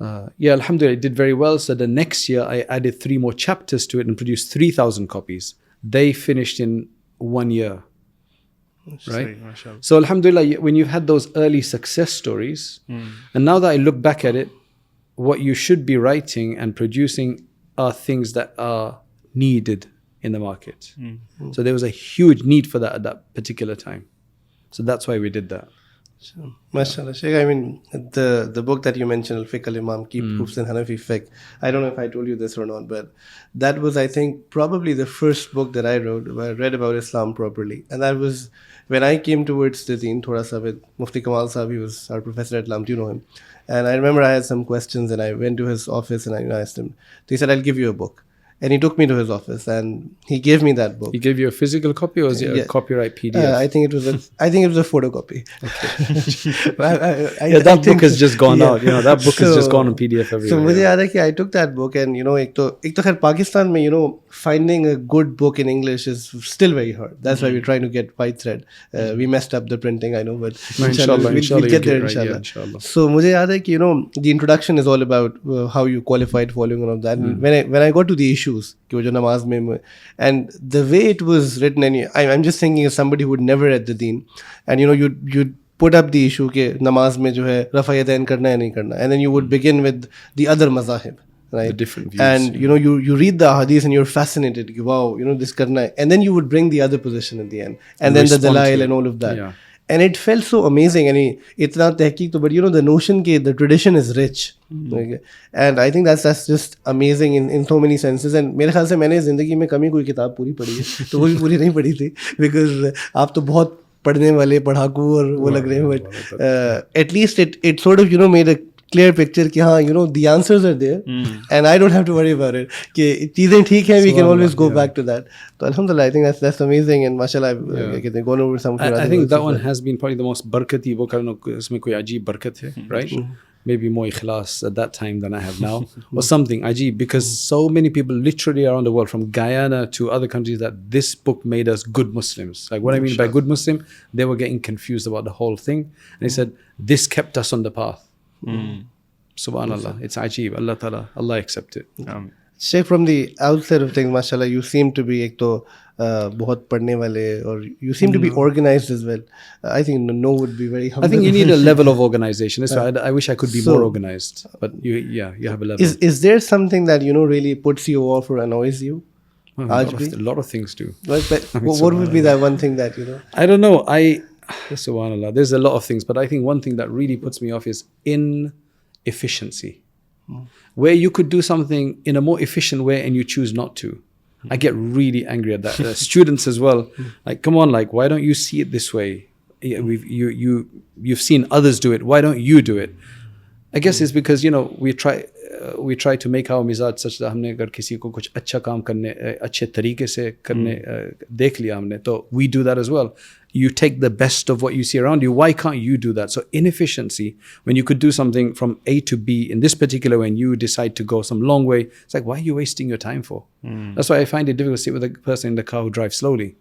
Speaker 1: alhamdulillah, it did very well. So the next year, I added 3 more chapters to it and produced 3,000 copies. They finished in 1 year. Right? So alhamdulillah, when you've had those early success stories, and now that I look back at it, what you should be writing and producing are things that are needed in the market. So there was a huge need for that at that particular time. So that's why we did that.
Speaker 3: MashaAllah, Sheikh, I mean, the book that you mentioned, Al-Fiqh Al-Imam, Key Proofs in Hanafi Fiqh, I don't know if I told you this or not, but that was, I think, probably the first book that I wrote, where I read about Islam properly. And that was when I came towards the deen, thoda sa with Mufti Kamal Sahib, he was our professor at Lam, do you know him? And I remember I had some questions and I went to his office and I asked him. He said, I'll give you a book. And he took me to his office and he gave me that book.
Speaker 1: He gave you a physical copy or was it a copyright PDF?
Speaker 3: I think it was a photocopy.
Speaker 1: Okay. That book has just gone out. That book has just gone on PDF everywhere.
Speaker 3: So मुझे याद है कि I took that book and एक तो खैर पाकिस्तान में finding a good book in English is still very hard. That's why we're trying to get Whitethread. We messed up the printing, I know, but
Speaker 1: inshallah,
Speaker 3: we'll get there inshallah. So मुझे याद है कि the introduction is all about how you qualified following all of that. When I got to the issues, कि वो जो नमाज में, and the way it was written, and I'm just thinking of somebody who would never read the deen, and you'd put up the issue कि नमाज में जो है रफ़ा यदैन करना है नहीं करना, and then you would begin with the other mazahib, right?
Speaker 1: The different views.
Speaker 3: And you read the hadith and you're fascinated. Wow, this karna hai. And then you would bring the other position at the end, and then the dalail and all of that.
Speaker 1: Yeah.
Speaker 3: And it felt so amazing. And itna tehqiq to, but the notion ke the tradition is rich. Okay? And I think that's just amazing in so many senses. And मेरे ख्याल से मैंने ज़िंदगी में कमी कोई किताब पूरी पढ़ी है, तो वो भी पूरी नहीं पढ़ी थी, because आप तो बहुत पढ़ने वाले पढ़ाकू और वो लग रहे हैं, but at least it sort of made a clear picture कि हाँ the answers are there and I don't have to worry about it, कि चीज़ें ठीक हैं, we can always go back to that. So alhamdulillah, I think that's amazing, and mashallah I've gone over some.
Speaker 1: I think that one has been probably the most barakati book. I don't know, इसमें कोई अजीब बरकत है, right? Maybe more ikhlas at that time than I have now, or something ajeeb, because so many people literally around the world, from Guyana to other countries, that this book made us good Muslims. Like what I mean by good Muslim, they were getting confused about the whole thing, and they said this kept us on the path. Subhanallah, it's ajeeb. Allah accept it.
Speaker 3: Sheikh, from the outset of things, mashallah, you seem to be बहुत पढ़ने वाले, or you seem to be organized as well. I think no would be very humble.
Speaker 1: I think you need a level of organization. That's why I wish I could be more organized. But you have a level.
Speaker 3: Is there something that really puts you off or annoys you?
Speaker 1: A lot of things do.
Speaker 3: But what would be that one thing that
Speaker 1: I don't know. Subhanallah, there's a lot of things, but I think one thing that really puts me off is inefficiency. Where you could do something in a more efficient way and you choose not to. I get really angry at that. Students as well. Like, come on, like, why don't you see it this way? You've seen others do it. Why don't you do it? I guess it's because we try to make our mizaj such that हमने अगर किसी को कुछ अच्छा काम करने अच्छे तरीके से करने देख लिया हमने, तो we do that as well. You take the best of what you see around you. Why can't you do that? So inefficiency, when you could do something from A to B in this particular way and you decide to go some long way, it's like, why are you wasting your time for? That's why I find it difficult to sit with a person in the car who drives slowly.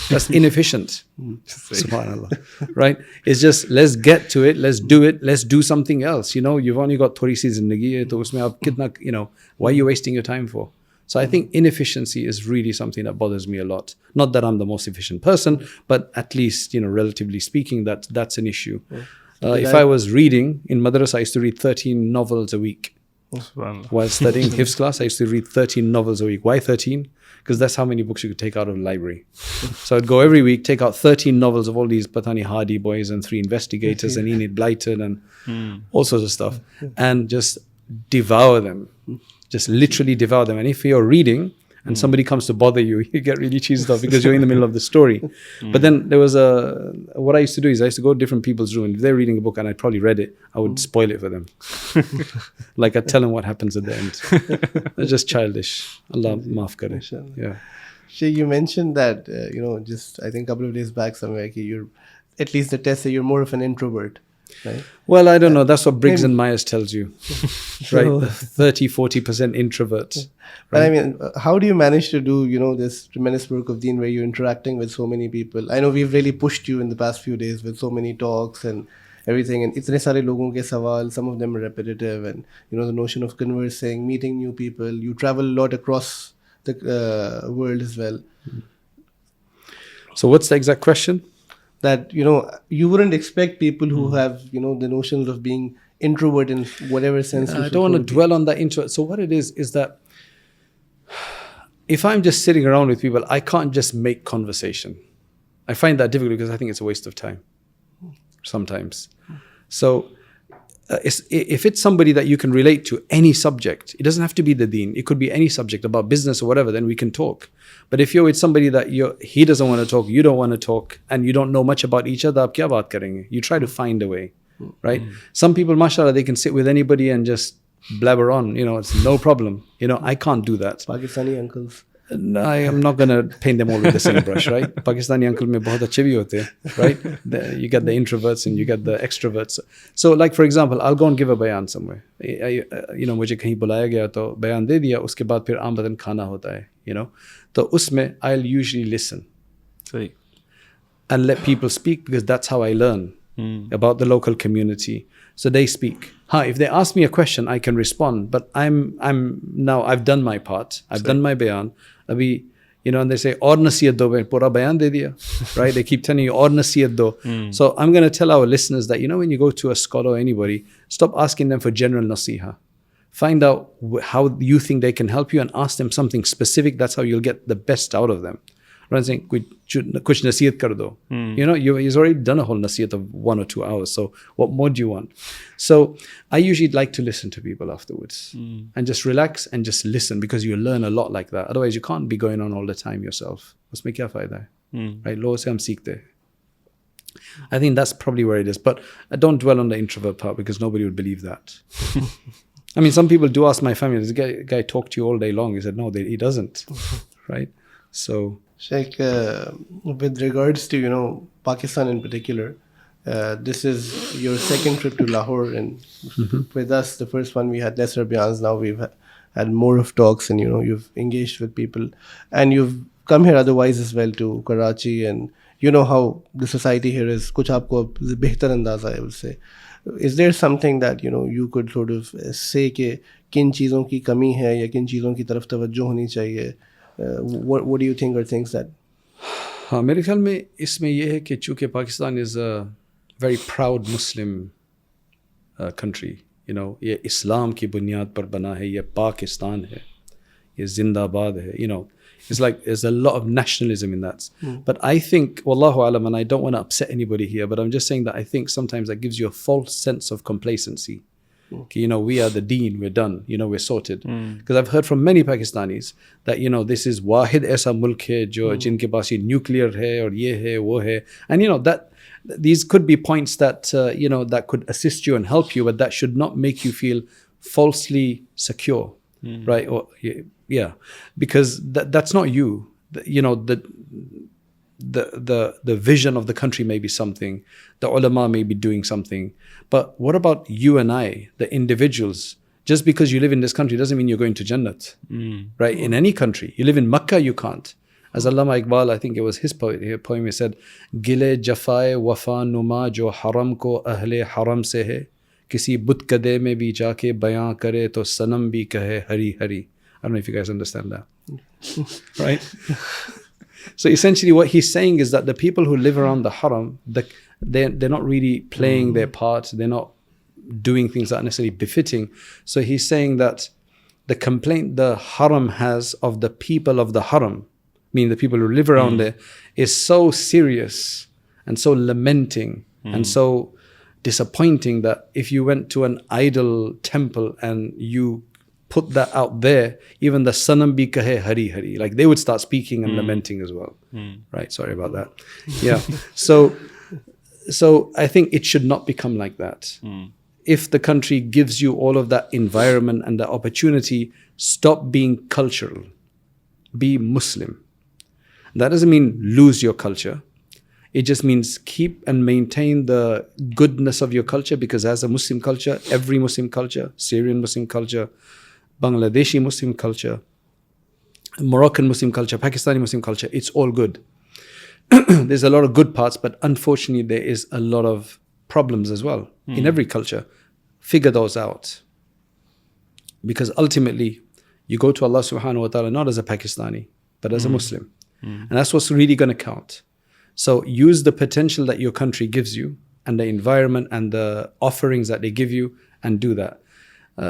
Speaker 1: That's inefficient. Subhanallah. Right? It's just, let's get to it, let's do it, let's do something else. You've only got thodi si zindagi hai, to usme aap kitna, why are you wasting your time for? So I think inefficiency is really something that bothers me a lot. Not that I'm the most efficient person, but at least, relatively speaking, that's an issue. If I was reading in Madrassa, I used to read 13 novels a week. While studying Hifz class, I used to read 13 novels a week. Why 13? Because that's how many books you could take out of the library. So I'd go every week, take out 13 novels of all these Patani Hardy boys and 3 investigators and Enid Blyton and all sorts of stuff, and just devour them. Just literally devour them. And if you're reading and somebody comes to bother you, you get really cheesed off because you're in the middle of the story. But then there was what I used to do is I used to go to different people's room. If they're reading a book and I'd probably read it, I would spoil it for them. Like I'd tell them what happens at the end. It's just childish. Allah maaf kare. Yeah.
Speaker 3: Shay, you mentioned that, just I think a couple of days back somewhere, you're, at least the test say you're more of an introvert. Right?
Speaker 1: Well, I don't know. That's what Briggs and Myers tells you, right? 30-40% introvert.
Speaker 3: Right? But I mean, how do you manage to do, this tremendous work of deen where you're interacting with so many people? I know we've really pushed you in the past few days with so many talks and everything, and itne sare logon ke sawal, some of them are repetitive, and the notion of conversing, meeting new people. You travel a lot across the world as well.
Speaker 1: So what's the exact question?
Speaker 3: That you wouldn't expect people who have the notions of being introvert in whatever sense.
Speaker 1: I don't want to dwell on that introvert. So what it is that if I'm just sitting around with people, I can't just make conversation. I find that difficult because I think it's a waste of time sometimes. So if it's somebody that you can relate to, any subject, it doesn't have to be the deen, it could be any subject about business or whatever, then we can talk. But if you're with somebody that he doesn't want to talk, you don't want to talk, and you don't know much about each other, aap kya baat karenge? You try to find a way, right? Some people, mashallah, they can sit with anybody and just blabber on, it's no problem. I can't do that.
Speaker 3: Pakistani uncles.
Speaker 1: I am not going to paint them all with the same brush, right? Pakistani uncle mein bahut achhe bhi hote hain, right? You get the introverts and you get the extroverts. So like for example, I'll go and give a bayan somewhere. मुझे कहीं बुलाया गया तो बयान दे दिया, उसके बाद फिर आम बदन खाना होता है, तो उसमें I'll usually listen and let people speak, because that's how I learn about the local community. So they speak. If they ask me a question, I can respond, but I've done my part. I've done my bayan. Abhi, and they say, aur nasiyat do, pura bayan de diya, right? They keep telling you, aur nasiyat do. So I'm going to tell our listeners that, when you go to a scholar or anybody, stop asking them for general nasiha. Find out how you think they can help you and ask them something specific. That's how you'll get the best out of them. Rather than saying, kuch nasihat kar do. You know, he's already done a whole nasihat of 1 or 2 hours. So what more do you want? So I usually like to listen to people afterwards and just relax and just listen, because you learn a lot like that. Otherwise, you can't be going on all the time yourself. Usme kya fayda hai? Right? Logo se hum seekhte hain. I think that's probably where it is. But I don't dwell on the introvert part, because nobody would believe that. I mean, some people do ask my family, does the guy talk to you all day long? He said, no, he doesn't. Right? So...
Speaker 3: Sheikh, with regards to, you know, Pakistan in particular, this is your second trip to Lahore, and with us, the first one we had lesser bayans. Now we've had more of talks, and, you know, you've engaged with people, and you've come here otherwise as well to Karachi, and you know how the society here is. Kuch aapko behtar andaza, I would say. Is there something that, you know, you could sort of say कि किन चीज़ों की कमी है या किन चीज़ों की तरफ तवज्जो होनी चाहिए? What do you think are things that...
Speaker 1: हाँ, मेरे ख्याल में इसमें यह है कि चूँकि Pakistan is a very proud Muslim country, you know, ये इस्लाम की बुनियाद पर बना है, ये पाकिस्तान है, ये जिंदाबाद है, you know, it's like there's a lot of nationalism in that. But I think, wallahu alam, and I don't want to upset anybody here, but I'm just saying that I think sometimes that gives you a false sense of complacency. You know, we are the deen, we're done, you know, we're sorted. Because I've heard from many Pakistanis that, you know, this is wahid aisa mulk hai jo jinke paas ye nuclear hai aur ye hai wo hai, and you know that these could be points that you know, that could assist you and help you, but that should not make you feel falsely secure, right? Or yeah, because that's not you. You know, the vision of the country may be something, the ulama may be doing something, but what about you and I, the individuals? Just because you live in this country doesn't mean you're going to Jannah, right? In any country, you live in Makkah, you can't. As Allama Iqbal, I think it was his poem, he said, "Gile jafae wafa numa jo haram ko ahle haram se hai, kisi butkade mein bhi jaake bayan kare to sanam bhi kahe hari hari." I don't know if you guys understand that, right? So essentially what he's saying is that the people who live around the haram, they're not really playing their part. They're not doing things that are necessarily befitting. So he's saying that the complaint the haram has of the people of the haram, meaning the people who live around there, is so serious and so lamenting and so disappointing that if you went to an idol temple and you put that out there, even the sanam bhi kahe hari hari, like they would start speaking and lamenting as well. Right? Sorry about that. Yeah. So I think it should not become like that. If the country gives you all of that environment and the opportunity, stop being cultural. Be Muslim. That doesn't mean lose your culture. It just means keep and maintain the goodness of your culture, because as a Muslim culture, every Muslim culture, Syrian Muslim culture, Bangladeshi Muslim culture, Moroccan Muslim culture, Pakistani Muslim culture, it's all good. There's a lot of good parts, but unfortunately there is a lot of problems as well in every culture. Figure those out. Because ultimately, you go to Allah subhanahu wa ta'ala not as a Pakistani, but as a Muslim. And that's what's really going to count. So use the potential that your country gives you and the environment and the offerings that they give you, and do that.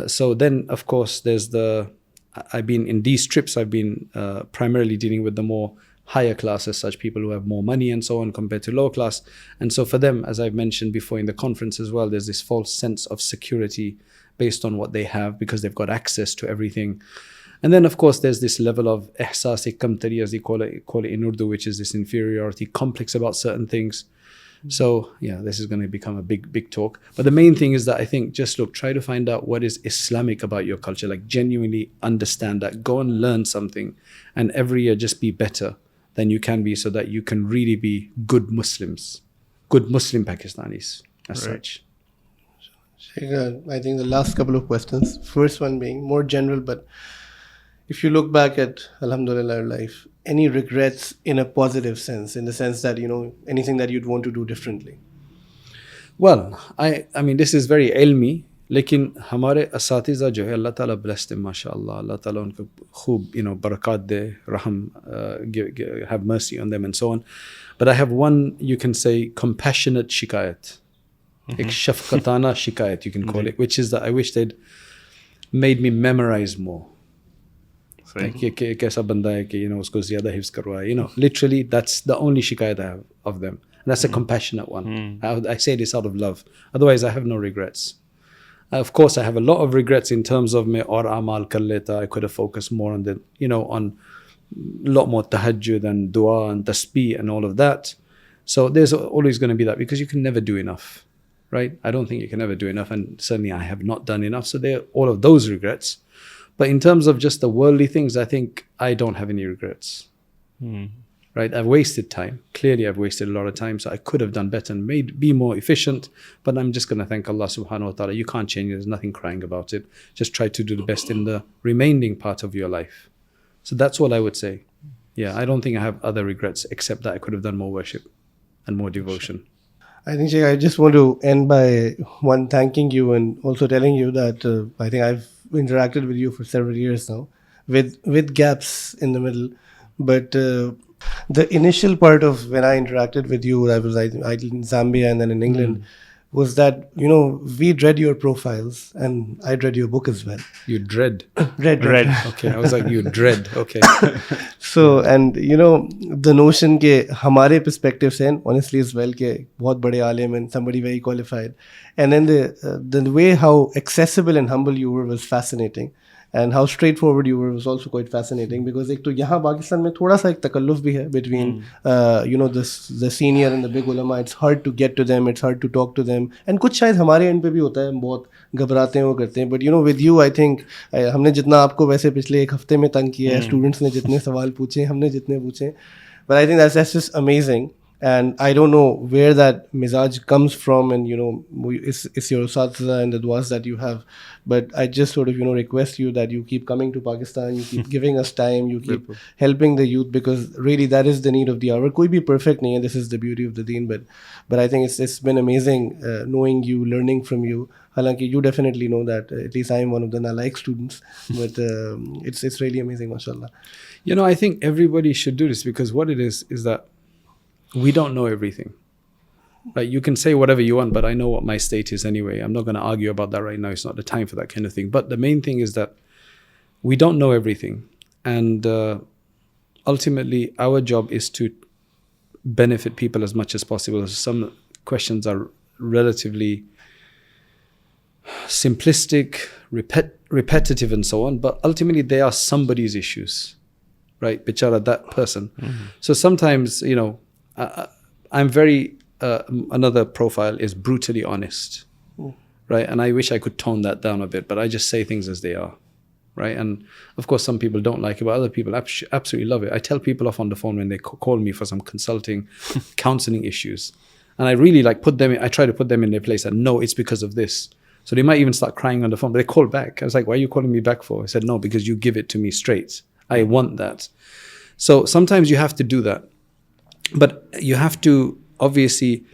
Speaker 1: So then, of course, I've been in these trips, I've been primarily dealing with the more higher classes, such people who have more money and so on compared to lower class. And so for them, as I've mentioned before in the conference as well, there's this false sense of security based on what they have, because they've got access to everything. And then, of course, there's this level of ihsas-e-kamtari, as they call it in Urdu, which is this inferiority complex about certain things. So, yeah, this is going to become a big talk. But the main thing is that I think just try to find out what is Islamic about your culture, like genuinely understand that. Go and learn something, and every year just be better than you can be, so that you can really be good Muslims, good Muslim Pakistanis as such.
Speaker 3: I think the last couple of questions, first one being more general, but if you look back at, alhamdulillah, life, any regrets in a positive sense, in the sense that, you know, anything that you'd want to do differently?
Speaker 1: Well, I mean, this is very ilmi, लेकिन हमारे असातिज़ा जो है अल्लाह ताला blessed them, माशाअल्लाह, अल्लाह ताला उनको खूब, you know, barakat de, raham, have mercy on them and so on. But I have one, you can say, compassionate shikayat, ek shafqatana shikayat, you can call it, which is that I wish they'd made me memorize more.
Speaker 2: Same.
Speaker 1: Like, ye kaisa banda hai ki, usko zyada hifz karwa hai. Literally, that's the only shikayat I have of them. And that's a compassionate one. I say this out of love. Otherwise, I have no regrets. Of course, I have a lot of regrets in terms of me aur amal kar leta. I could have focused more on on a lot more tahajjud and dua and tasbih and all of that. So there's always going to be that, because you can never do enough, right? I don't think you can ever do enough, and certainly I have not done enough. So there are all of those regrets. But in terms of just the worldly things, I think I don't have any regrets. Right? I've wasted time. Clearly, I've wasted a lot of time. So I could have done better and be more efficient. But I'm just going to thank Allah subhanahu wa ta'ala. You can't change it. There's nothing crying about it. Just try to do the best in the remaining part of your life. So that's what I would say. Yeah, I don't think I have other regrets except that I could have done more worship and more devotion.
Speaker 3: I think, Sheikh, I just want to end by thanking you and also telling you that I think I've interacted with you for several years now, with gaps in the middle. But the initial part of when I interacted with you, I was in Zambia and then in England, was that, we'd read your profiles and I'd read your book as well.
Speaker 1: You dread?
Speaker 3: Read.
Speaker 1: Okay, I was like, you dread. Okay.
Speaker 3: So, and the notion ke hamare perspective se, honestly as well, ke bahut bade alim and somebody very qualified. And then the way how accessible and humble you were was fascinating. And how straightforward you were was also quite fascinating, because एक तो यहाँ पाकिस्तान में थोड़ा सा एक तकल्लुफ़ भी है between the senior and the big ulama. It's hard to get to them, it's hard to talk to them, and कुछ शायद हमारे end पे भी होता है, हम बहुत घबराते हैं वो करते हैं. But with you, I think हमने जितना आपको वैसे पिछले एक हफ्ते में तंग किया है, स्टूडेंट्स ने जितने सवाल पूछे, हमने जितने पूछे, but I think that's just amazing. And I don't know where that mizaj comes from, and it's your sadhza and the duas that you have. But I just sort of request you that you keep coming to Pakistan, you keep giving us time, you keep helping the youth, because really that is the need of the hour. Koi bhi perfect nahi hai, this is the beauty of the deen. But I think it's been amazing knowing you, learning from you. Halanki you definitely know that at least I am one of the nalaik students, but it's really amazing, mashallah.
Speaker 1: I think everybody should do this, because what it is that we don't know everything. Right? You can say whatever you want, but I know what my state is anyway. I'm not going to argue about that right now. It's not the time for that kind of thing. But the main thing is that we don't know everything. And ultimately, our job is to benefit people as much as possible. Some questions are relatively simplistic, repetitive, and so on. But ultimately, they are somebody's issues. Right? Bichara, that person. So sometimes, I'm very, another profile is brutally honest, right? And I wish I could tone that down a bit, but I just say things as they are, right? And of course, some people don't like it, but other people absolutely love it. I tell people off on the phone when they call me for some consulting, counseling issues. And I really I try to put them in their place and no, it's because of this. So they might even start crying on the phone, but they call back. I was like, why are you calling me back for? I said, no, because you give it to me straight. I want that. So sometimes you have to do that. But you have to, obviously,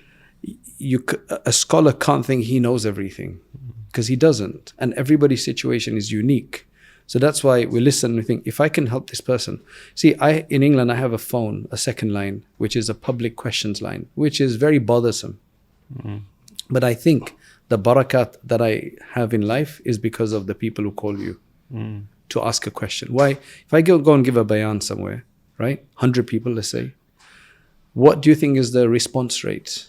Speaker 1: a scholar can't think he knows everything, because he doesn't. And everybody's situation is unique. So that's why we listen and we think, if I can help this person. See, in England, I have a phone, a second line, which is a public questions line, which is very bothersome. But I think the barakat that I have in life is because of the people who call you to ask a question. Why? If I go and give a bayan somewhere, right? 100 people, let's say. What do you think is the response rate?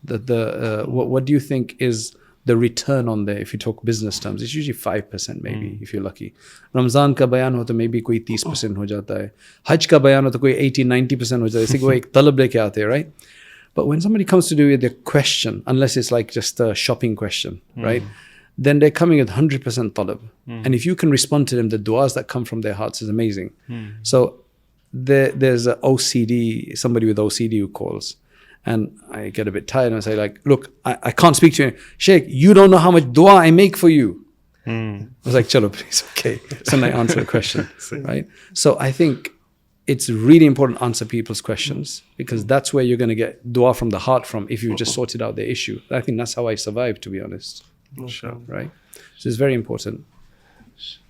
Speaker 1: What do you think is the return on there? If you talk business terms, it's usually 5% maybe, if you're lucky. Ramzan ka bayan ho to maybe koi 30% ho jata hai. Hajj ka bayan ho to koi 80-90% ho jata hai. Isse ko ek talab leke aate hai, right? But when somebody comes to do with a question, unless it's like just a shopping question, right? Then they're coming with 100% talab. And if you can respond to them, the du'as that come from their hearts is amazing. So there's an OCD, somebody with OCD who calls, and I get a bit tired and I say look, I can't speak to you. Sheikh, you don't know how much dua I make for you. I was like, chalo please, okay. So then I answer the question, right? So I think it's really important to answer people's questions, because that's where you're going to get dua from the heart from, if you just sorted out their issue. I think that's how I survived, to be honest.
Speaker 2: Sure.
Speaker 1: Right? So it's very important.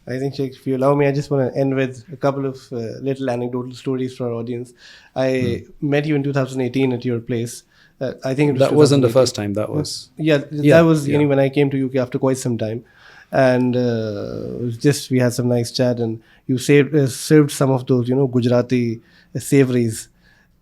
Speaker 3: I think, Sheikh, if you allow me, I just want to end with a couple of little anecdotal stories for our audience. I met you in 2018 at your place. I think it was
Speaker 1: that wasn't the first time. That was
Speaker 3: that was when I came to UK after quite some time. and just we had some nice chat, and you served some of those, Gujarati savories.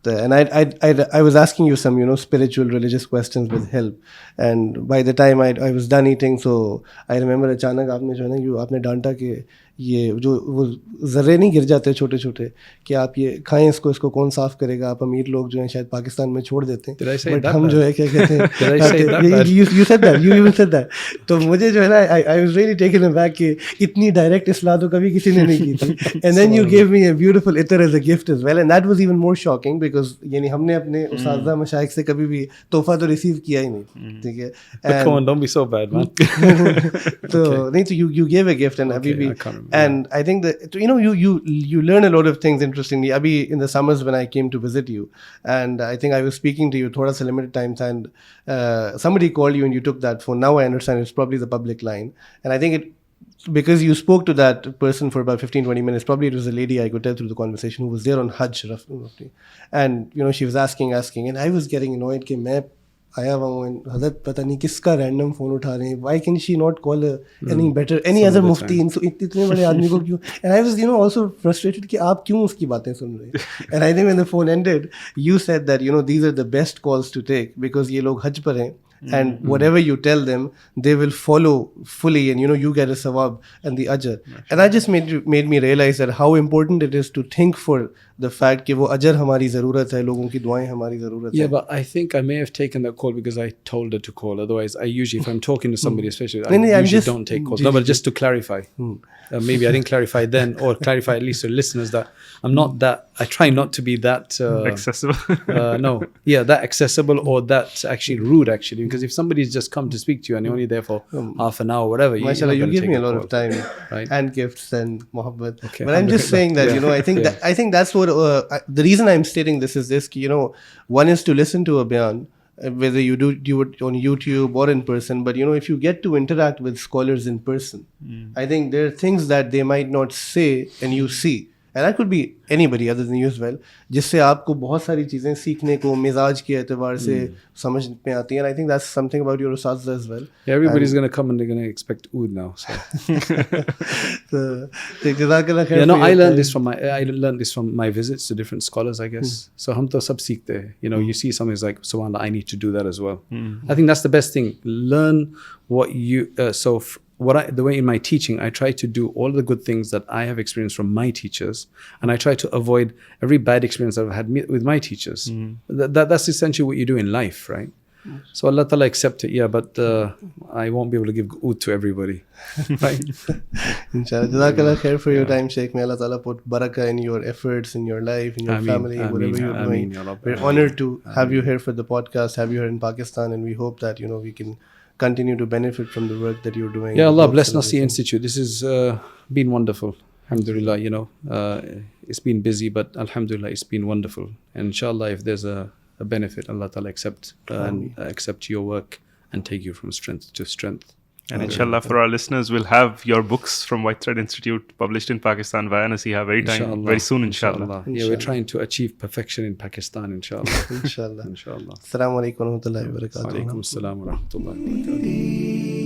Speaker 3: And I was asking you some, spiritual, religious questions with help. And by the time I was done eating, so I remember अचानक आपने जो है ना, आपने डांटा कि ये जो वो ज़र्रे नहीं गिर जाते छोटे छोटे, कि आप ये खाएं इसको कौन साफ़ करेगा, आप अमीर लोग जो हैं शायद पाकिस्तान में छोड़ देते हैं, बट हम जो है क्या कहते हैं, you said that, you even said that. तो मुझे जो है ना, I was really taken aback कि इतनी डायरेक्ट इस्लाह तो कभी किसी ने नहीं की थी. And then you gave me a beautiful itar as a gift as well, and that was even more shocking because यानी हमने अपने उस्ताद मशाइख से कभी भी तोहफा तो रिसीव किया ही नहीं, ठीक है.
Speaker 1: Come on, don't be so bad, man.
Speaker 3: तो नहीं, तो you gave a gift, and अभी भी, and I think that you learn a lot of things interestingly. Abhi in the summers when I came to visit you, and I think I was speaking to you thoda sa limited times, and somebody called you and you took that phone. Now I understand it's probably the public line, and I think because you spoke to that person for about 15-20 minutes, probably it was a lady, I could tell through the conversation, who was there on Hajj roughly. And she was asking, and I was getting annoyed कि मैं आया हुआ हूँ, हज़रत पता नहीं किसका random phone उठा रहे हैं, why can she not call any other mufti, इतने बड़े आदमी को क्यों. And I was also frustrated कि आप क्यों उसकी बातें सुन रहे हैं. And I think when the phone ended, you said that these are the best calls to take because ये लोग हज पर हैं, and whatever you tell them, they will follow fully, and you get a sawab and the ajr. And that just made me realize that how important it is to think for the fact कि वो अजर हमारी ज़रूरत है, लोगों की दुआएं हमारी ज़रूरत है.
Speaker 1: Yeah, but I think I may have taken that call because I told her to call. Otherwise, I usually, if I'm talking to somebody, especially, I usually don't take calls. No, but just to clarify, maybe I didn't clarify then, or clarify at least to listeners that I'm not that. I try not to be that
Speaker 2: accessible.
Speaker 1: That accessible or that actually rude. Actually, because if somebody's just come to speak to you and you're only there for half an hour, whatever,
Speaker 3: mashallah, you give me a lot of time, right? And gifts and muhabbat. Okay. But I'm just saying that I think that's what the reason I'm stating this is this. One is to listen to a bayan, whether you do it on YouTube or in person, but if you get to interact with scholars in person, I think there are things that they might not say and you see. And that could be anybody other than you as well, जिससे आपको बहुत सारी चीज़ें सीखने को मिजाज के एतबार से समझ में आती हैं. And I think that's something about your ustads as well.
Speaker 1: Yeah, everybody's going to come and they're going to expect oud now. So. I learned this from my visits to different scholars, I guess. So हम तो सब सीखते हैं. You see something like, subhanallah, I need to do that as well. I think that's the best thing. Learn what you the way in my teaching, I try to do all the good things that I have experienced from my teachers, and I try to avoid every bad experience I've had with my teachers. That's essentially what you do in life, right? So Allah Ta'ala accept it, but I won't be able to give oud to everybody, right?
Speaker 3: Inshallah. Jazakallah khair for your time, Sheikh. May Allah Ta'ala put barakah in your efforts, in your life, in your family, whatever you're doing. We're honored to have you here for the podcast, have you here in Pakistan, and we hope that, we can continue to benefit from the work that you're doing.
Speaker 1: Yeah, Allah bless Naseeha Institute. This has been wonderful. Alhamdulillah, it's been busy, but alhamdulillah, it's been wonderful. And inshallah, if there's a benefit, Allah Ta'ala accept your work and take you from strength to strength.
Speaker 2: And inshallah, for our listeners, we'll have your books from Whitethread Institute published in Pakistan via Naseeha very soon, inshallah.
Speaker 1: Yeah, we're trying to achieve perfection in Pakistan, inshallah.
Speaker 3: Inshallah. Assalamu alaikum wa rahmatullahi wa barakatuh.
Speaker 1: Wa alaikum assalam wa rahmatullahi wa barakatuh.